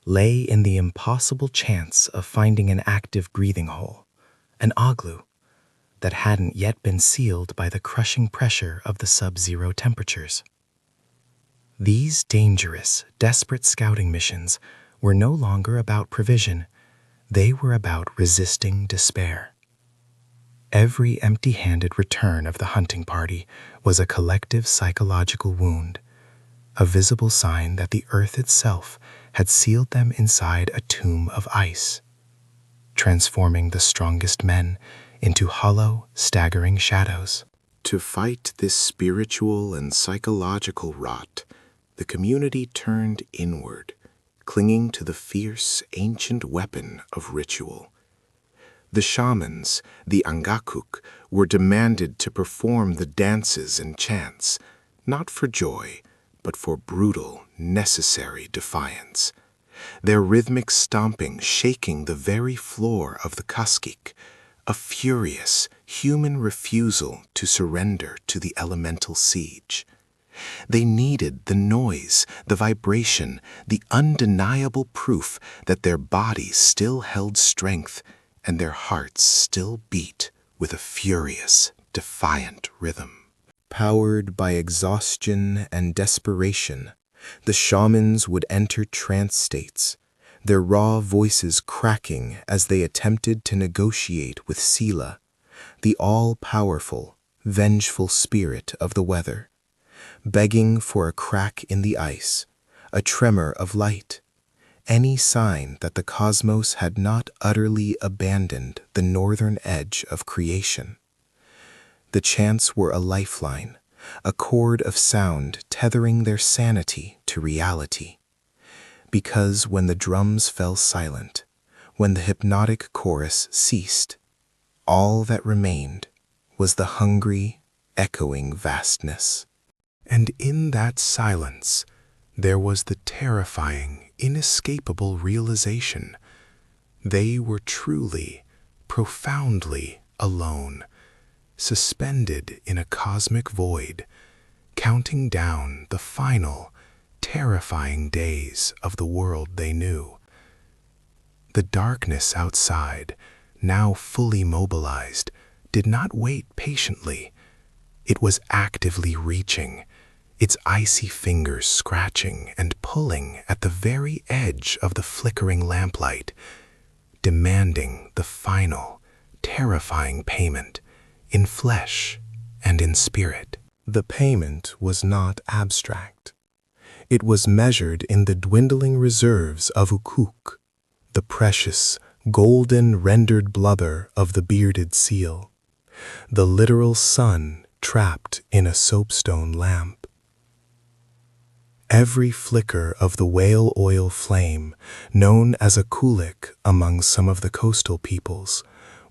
lay in the impossible chance of finding an active breathing hole, an igloo, that hadn't yet been sealed by the crushing pressure of the sub-zero temperatures. These dangerous, desperate scouting missions were no longer about provision. They were about resisting despair. Every empty-handed return of the hunting party was a collective psychological wound, a visible sign that the earth itself had sealed them inside a tomb of ice, transforming the strongest men into hollow, staggering shadows. To fight this spiritual and psychological rot, the community turned inward, clinging to the fierce, ancient weapon of ritual. The shamans, the angakuk, were demanded to perform the dances and chants, not for joy, but for brutal, necessary defiance. Their rhythmic stomping shaking the very floor of the kaskik, a furious, human refusal to surrender to the elemental siege. They needed the noise, the vibration, the undeniable proof that their bodies still held strength and their hearts still beat with a furious, defiant rhythm. Powered by exhaustion and desperation, the shamans would enter trance states, their raw voices cracking as they attempted to negotiate with Sila, the all-powerful, vengeful spirit of the weather, begging for a crack in the ice, a tremor of light, any sign that the cosmos had not utterly abandoned the northern edge of creation. The chants were a lifeline, a cord of sound tethering their sanity to reality. Because when the drums fell silent, when the hypnotic chorus ceased, all that remained was the hungry, echoing vastness. And in that silence, there was the terrifying, inescapable realization. They were truly, profoundly alone, suspended in a cosmic void, counting down the final, terrifying days of the world they knew. The darkness outside, now fully mobilized, did not wait patiently. It was actively reaching, its icy fingers scratching and pulling at the very edge of the flickering lamplight, demanding the final, terrifying payment, in flesh and in spirit. The payment was not abstract. It was measured in the dwindling reserves of Ukuk, the precious, golden rendered blubber of the bearded seal, the literal sun trapped in a soapstone lamp. Every flicker of the whale oil flame, known as a kulik among some of the coastal peoples,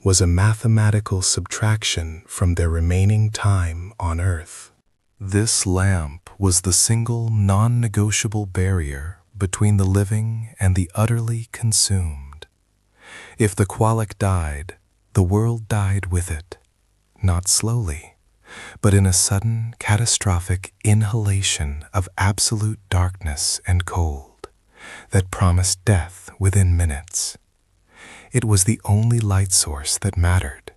was a mathematical subtraction from their remaining time on Earth. This lamp was the single non-negotiable barrier between the living and the utterly consumed. If the Qualic died, the world died with it, not slowly, but in a sudden, catastrophic inhalation of absolute darkness and cold that promised death within minutes. It was the only light source that mattered,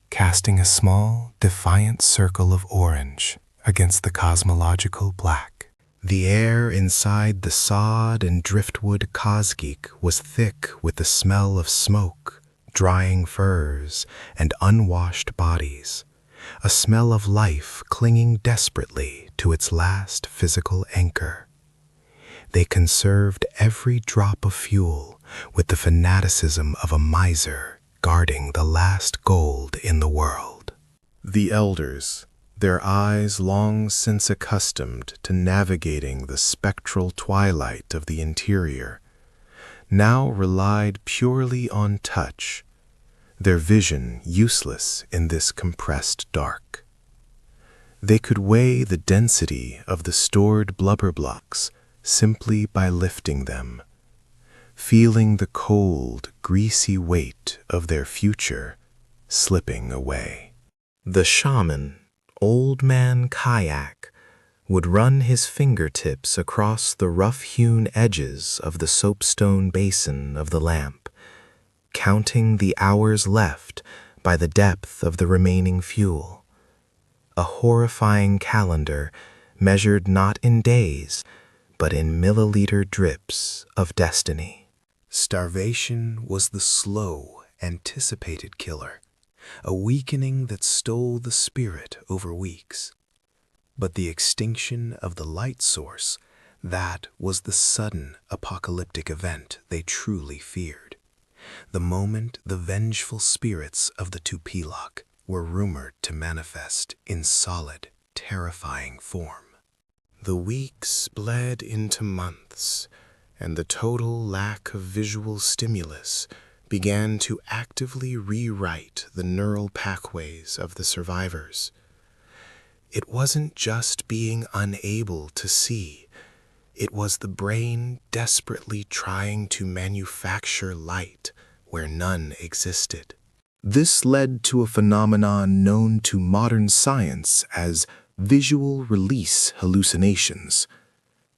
casting a small, defiant circle of orange against the cosmological black. The air inside the sod and driftwood Kazgeek was thick with the smell of smoke, drying furs, and unwashed bodies, a smell of life clinging desperately to its last physical anchor. They conserved every drop of fuel with the fanaticism of a miser guarding the last gold in the world. The elders, their eyes long since accustomed to navigating the spectral twilight of the interior, now relied purely on touch, their vision useless in this compressed dark. They could weigh the density of the stored blubber blocks simply by lifting them, feeling the cold, greasy weight of their future slipping away. The shaman, Old Man Kayak would run his fingertips across the rough-hewn edges of the soapstone basin of the lamp, counting the hours left by the depth of the remaining fuel. A horrifying calendar measured not in days, but in milliliter drips of destiny. Starvation was the slow, anticipated killer, a weakening that stole the spirit over weeks. But the extinction of the light source, that was the sudden apocalyptic event they truly feared. The moment the vengeful spirits of the Tupilok were rumored to manifest in solid, terrifying form. The weeks bled into months, and the total lack of visual stimulus began to actively rewrite the neural pathways of the survivors. It wasn't just being unable to see, it was the brain desperately trying to manufacture light where none existed. This led to a phenomenon known to modern science as visual release hallucinations.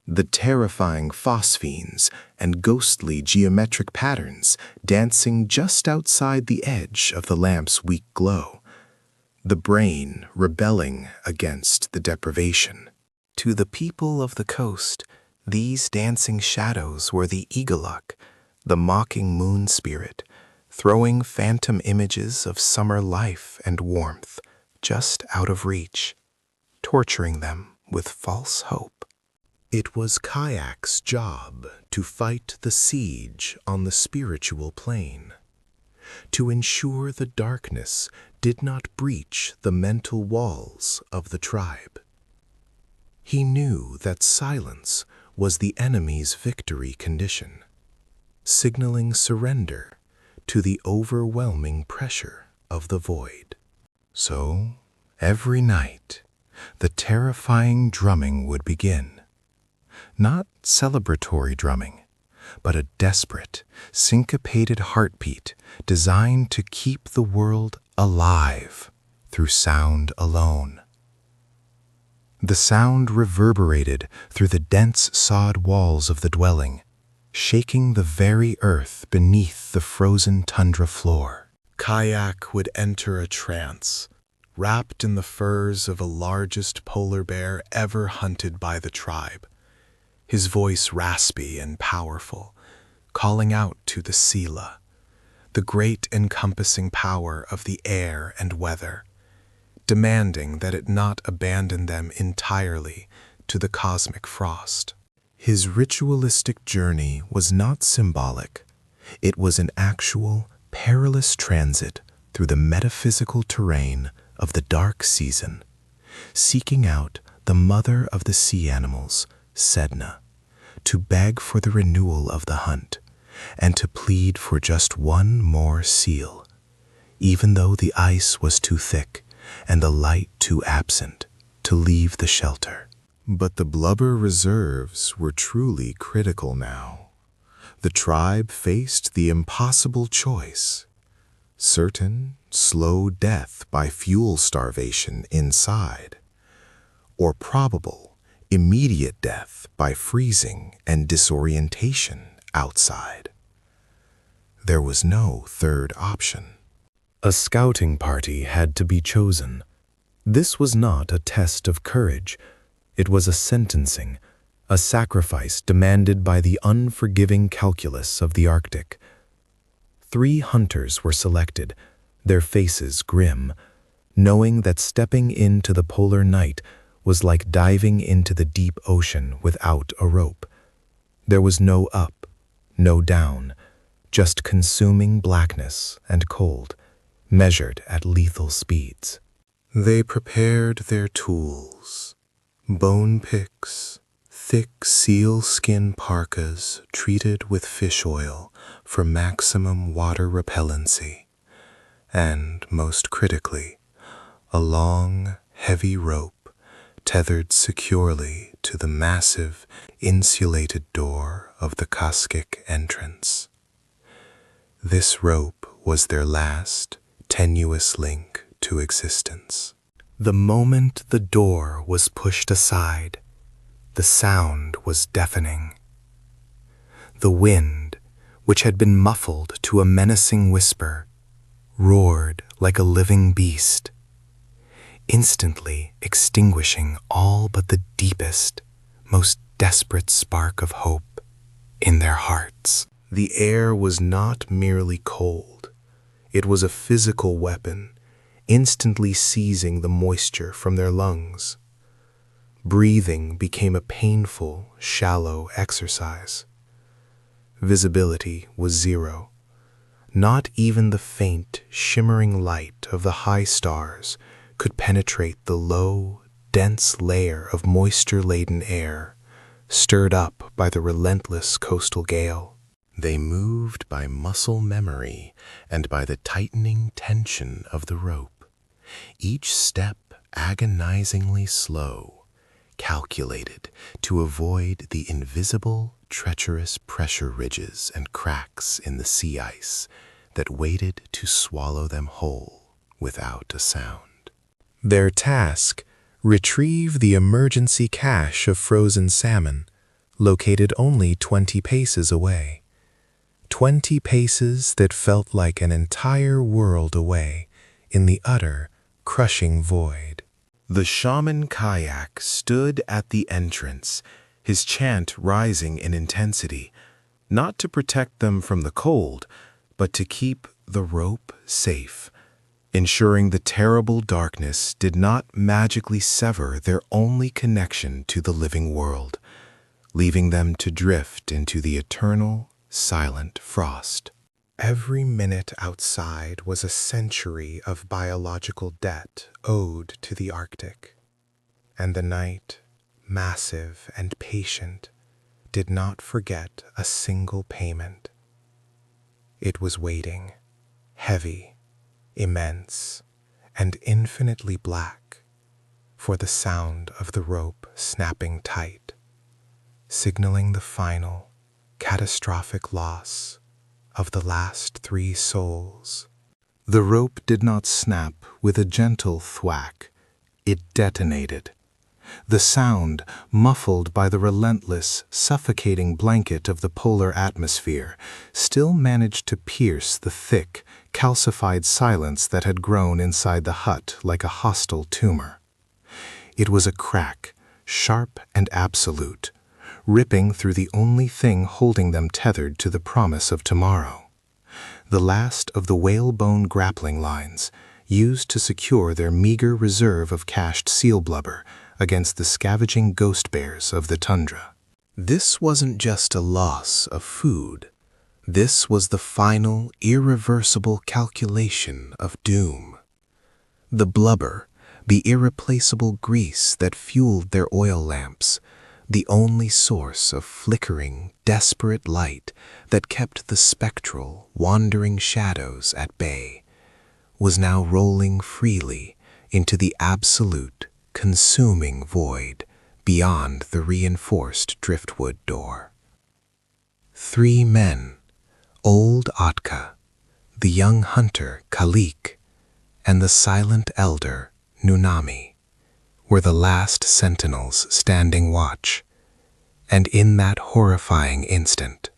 The terrifying phosphenes and ghostly geometric patterns dancing just outside the edge of the lamp's weak glow. The brain rebelling against the deprivation. To the people of the coast, these dancing shadows were the Igaluk, the mocking moon spirit, throwing phantom images of summer life and warmth just out of reach, torturing them with false hope. It was Kayak's job to fight the siege on the spiritual plane, to ensure the darkness did not breach the mental walls of the tribe. He knew that silence was the enemy's victory condition, signaling surrender to the overwhelming pressure of the void. So, every night, the terrifying drumming would begin. Not celebratory drumming, but a desperate, syncopated heartbeat designed to keep the world alive through sound alone. The sound reverberated through the dense sod walls of the dwelling, shaking the very earth beneath the frozen tundra floor. Kayak would enter a trance, wrapped in the furs of the largest polar bear ever hunted by the tribe, his voice raspy and powerful, calling out to the Sila, the great encompassing power of the air and weather, demanding that it not abandon them entirely to the cosmic frost. His ritualistic journey was not symbolic. It was an actual, perilous transit through the metaphysical terrain of the dark season, seeking out the mother of the sea animals, Sedna, to beg for the renewal of the hunt, and to plead for just one more seal, even though the ice was too thick and the light too absent to leave the shelter. But the blubber reserves were truly critical now. The tribe faced the impossible choice: certain, slow death by fuel starvation inside, or probable, immediate death by freezing and disorientation outside. There was no third option. A scouting party had to be chosen. This was not a test of courage. It was a sentencing, a sacrifice demanded by the unforgiving calculus of the Arctic. 3 hunters were selected, their faces grim, knowing that stepping into the polar night was like diving into the deep ocean without a rope. There was no up, no down, just consuming blackness and cold, measured at lethal speeds. They prepared their tools: bone picks, thick sealskin parkas treated with fish oil for maximum water repellency, and, most critically, a long, heavy rope tethered securely to the massive, insulated door of the Kaskik entrance. This rope was their last, tenuous link to existence. The moment the door was pushed aside, the sound was deafening. The wind, which had been muffled to a menacing whisper, roared like a living beast, instantly extinguishing all but the deepest, most desperate spark of hope in their hearts. The air was not merely cold. It was a physical weapon, instantly seizing the moisture from their lungs. Breathing became a painful, shallow exercise. Visibility was zero. Not even the faint, shimmering light of the high stars could penetrate the low, dense layer of moisture-laden air, stirred up by the relentless coastal gale. They moved by muscle memory and by the tightening tension of the rope, each step agonizingly slow, calculated to avoid the invisible, treacherous pressure ridges and cracks in the sea ice that waited to swallow them whole without a sound. Their task: retrieve the emergency cache of frozen salmon, located only 20 paces away. 20 paces that felt like an entire world away in the utter, crushing void. The shaman kayak stood at the entrance, his chant rising in intensity, not to protect them from the cold, but to keep the rope safe, ensuring the terrible darkness did not magically sever their only connection to the living world, leaving them to drift into the eternal, silent frost. Every minute outside was a century of biological debt owed to the Arctic, and the night, massive and patient, did not forget a single payment. It was waiting, heavy, immense, and infinitely black, for the sound of the rope snapping tight, signaling the final, catastrophic loss of the last 3 souls. The rope did not snap with a gentle thwack. It detonated. The sound, muffled by the relentless, suffocating blanket of the polar atmosphere, still managed to pierce the thick, calcified silence that had grown inside the hut like a hostile tumor. It was a crack, sharp and absolute, ripping through the only thing holding them tethered to the promise of tomorrow. The last of the whalebone grappling lines, used to secure their meager reserve of cached seal blubber against the scavenging ghost bears of the tundra. This wasn't just a loss of food. This was the final, irreversible calculation of doom. The blubber, the irreplaceable grease that fueled their oil lamps, the only source of flickering, desperate light that kept the spectral, wandering shadows at bay, was now rolling freely into the absolute, consuming void beyond the reinforced driftwood door. 3 men, old Atka, the young hunter Kalik, and the silent elder Nunami, were the last sentinels standing watch, and in that horrifying instant,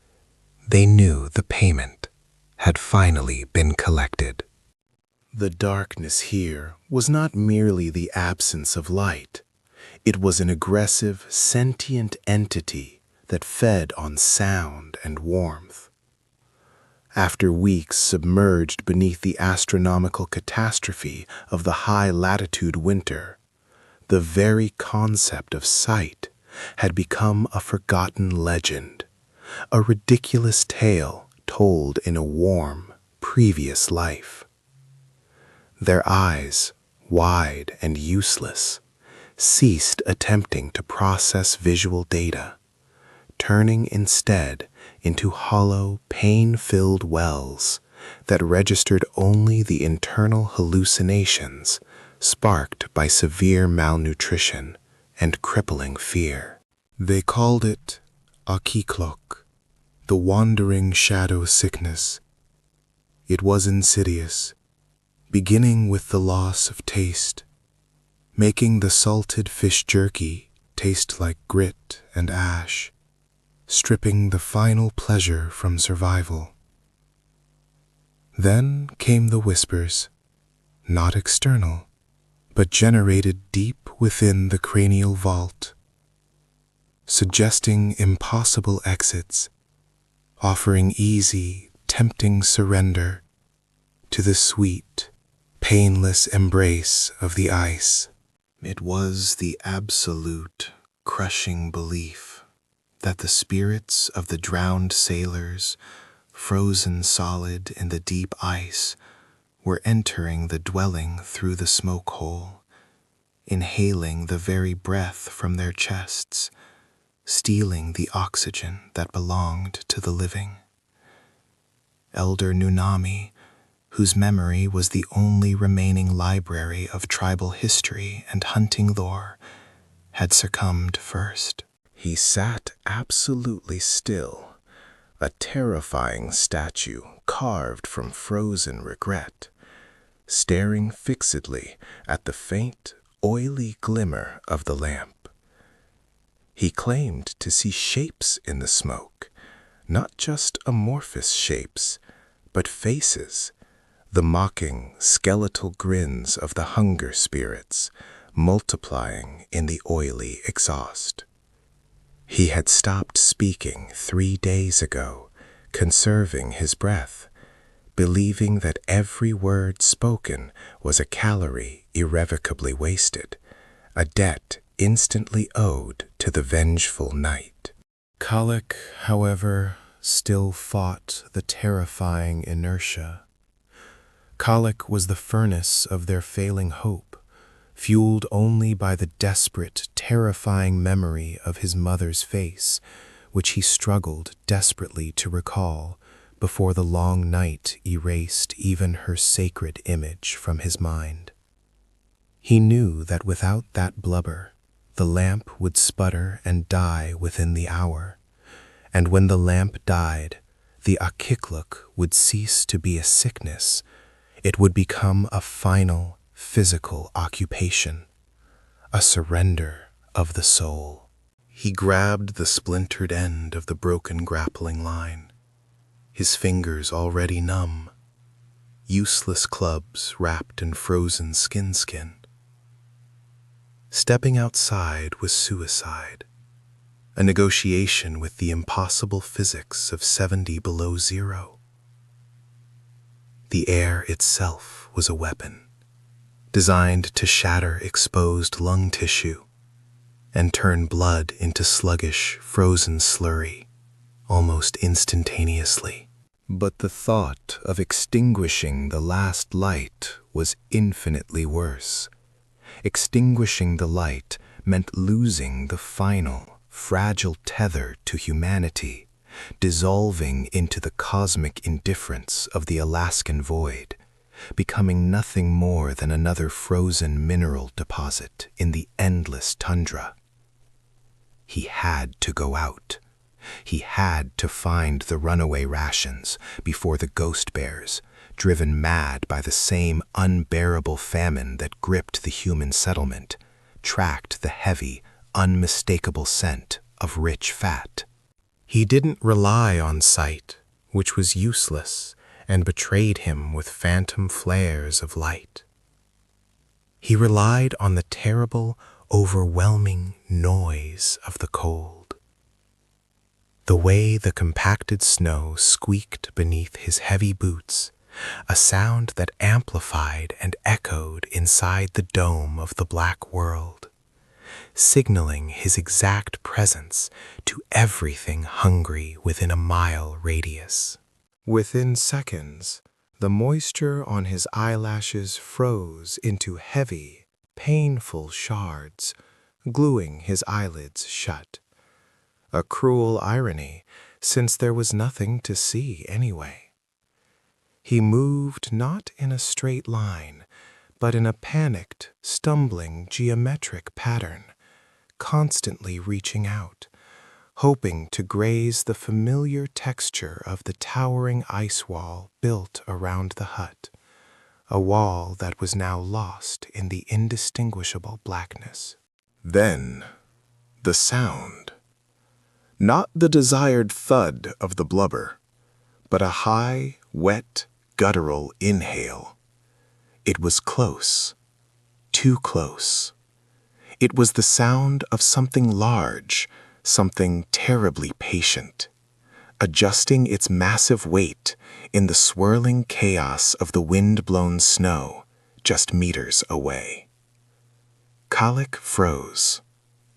they knew the payment had finally been collected. The darkness here was not merely the absence of light. It was an aggressive, sentient entity that fed on sound and warmth. After weeks submerged beneath the astronomical catastrophe of the high-latitude winter, the very concept of sight had become a forgotten legend, a ridiculous tale told in a warm, previous life. Their eyes, wide and useless, ceased attempting to process visual data, turning instead into hollow, pain-filled wells that registered only the internal hallucinations sparked by severe malnutrition and crippling fear. They called it Akiklok, the wandering shadow sickness. It was insidious, beginning with the loss of taste, making the salted fish jerky taste like grit and ash, stripping the final pleasure from survival. Then came the whispers, not external, but generated deep within the cranial vault, suggesting impossible exits, offering easy, tempting surrender to the sweet, painless embrace of the ice. It was the absolute, crushing belief that the spirits of the drowned sailors, frozen solid in the deep ice, were entering the dwelling through the smoke hole, inhaling the very breath from their chests, stealing the oxygen that belonged to the living. Elder Nunami, whose memory was the only remaining library of tribal history and hunting lore, had succumbed first. He sat absolutely still, a terrifying statue carved from frozen regret, staring fixedly at the faint, oily glimmer of the lamp. He claimed to see shapes in the smoke, not just amorphous shapes, but faces, the mocking, skeletal grins of the hunger spirits, multiplying in the oily exhaust. He had stopped speaking 3 days ago, conserving his breath, believing that every word spoken was a calorie irrevocably wasted, a debt instantly owed to the vengeful night. Colic, however, still fought the terrifying inertia. Colic was the furnace of their failing hope, fueled only by the desperate, terrifying memory of his mother's face, which he struggled desperately to recall before the long night erased even her sacred image from his mind. He knew that without that blubber, the lamp would sputter and die within the hour, and when the lamp died, the akikluk would cease to be a sickness. It would become a final, physical occupation, a surrender of the soul. He grabbed the splintered end of the broken grappling line, his fingers already numb, useless clubs wrapped in frozen skin. Stepping outside was suicide, a negotiation with the impossible physics of 70 below zero. The air itself was a weapon, designed to shatter exposed lung tissue and turn blood into sluggish, frozen slurry almost instantaneously. But the thought of extinguishing the last light was infinitely worse. Extinguishing the light meant losing the final, fragile tether to humanity, dissolving into the cosmic indifference of the Alaskan void, becoming nothing more than another frozen mineral deposit in the endless tundra. He had to go out. He had to find the runaway rations before the ghost bears, driven mad by the same unbearable famine that gripped the human settlement, tracked the heavy, unmistakable scent of rich fat. He didn't rely on sight, which was useless and betrayed him with phantom flares of light. He relied on the terrible, overwhelming noise of the cold. The way the compacted snow squeaked beneath his heavy boots, a sound that amplified and echoed inside the dome of the black world, signaling his exact presence to everything hungry within a mile radius. Within seconds, the moisture on his eyelashes froze into heavy, painful shards, gluing his eyelids shut. A cruel irony, since there was nothing to see anyway. He moved not in a straight line, but in a panicked, stumbling geometric pattern, constantly reaching out, hoping to graze the familiar texture of the towering ice wall built around the hut, a wall that was now lost in the indistinguishable blackness. Then, the sound. Not the desired thud of the blubber, but a high, wet, guttural inhale. It was close, too close. It was the sound of something large, something terribly patient, adjusting its massive weight in the swirling chaos of the wind-blown snow just meters away. Colic froze,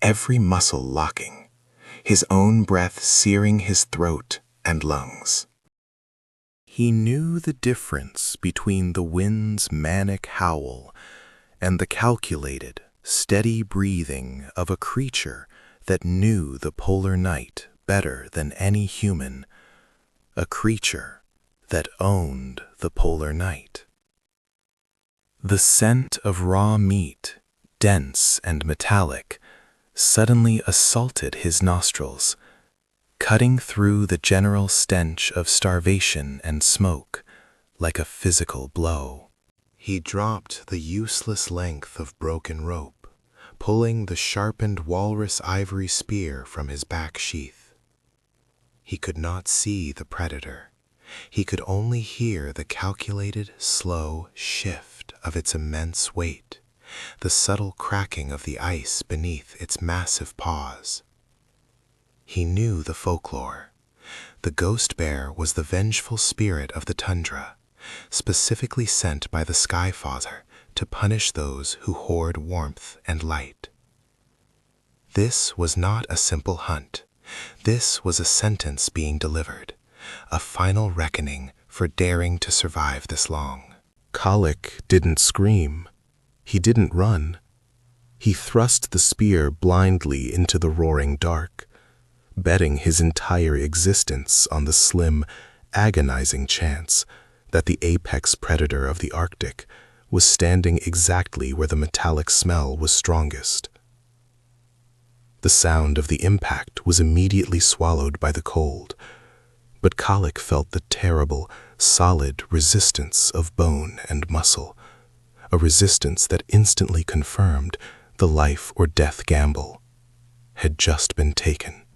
every muscle locking, his own breath searing his throat and lungs. He knew the difference between the wind's manic howl and the calculated, steady breathing of a creature that knew the polar night better than any human, a creature that owned the polar night. The scent of raw meat, dense and metallic, suddenly assaulted his nostrils, cutting through the general stench of starvation and smoke like a physical blow. He dropped the useless length of broken rope, pulling the sharpened walrus ivory spear from his back sheath. He could not see the predator. He could only hear the calculated, slow shift of its immense weight, the subtle cracking of the ice beneath its massive paws. He knew the folklore. The ghost bear was the vengeful spirit of the tundra, specifically sent by the Skyfather to punish those who hoard warmth and light. This was not a simple hunt. This was a sentence being delivered, a final reckoning for daring to survive this long. Colic didn't scream. He didn't run. He thrust the spear blindly into the roaring dark, betting his entire existence on the slim, agonizing chance that the apex predator of the Arctic was standing exactly where the metallic smell was strongest. The sound of the impact was immediately swallowed by the cold, but Colic felt the terrible, solid resistance of bone and muscle, a resistance that instantly confirmed the life or death gamble had just been taken.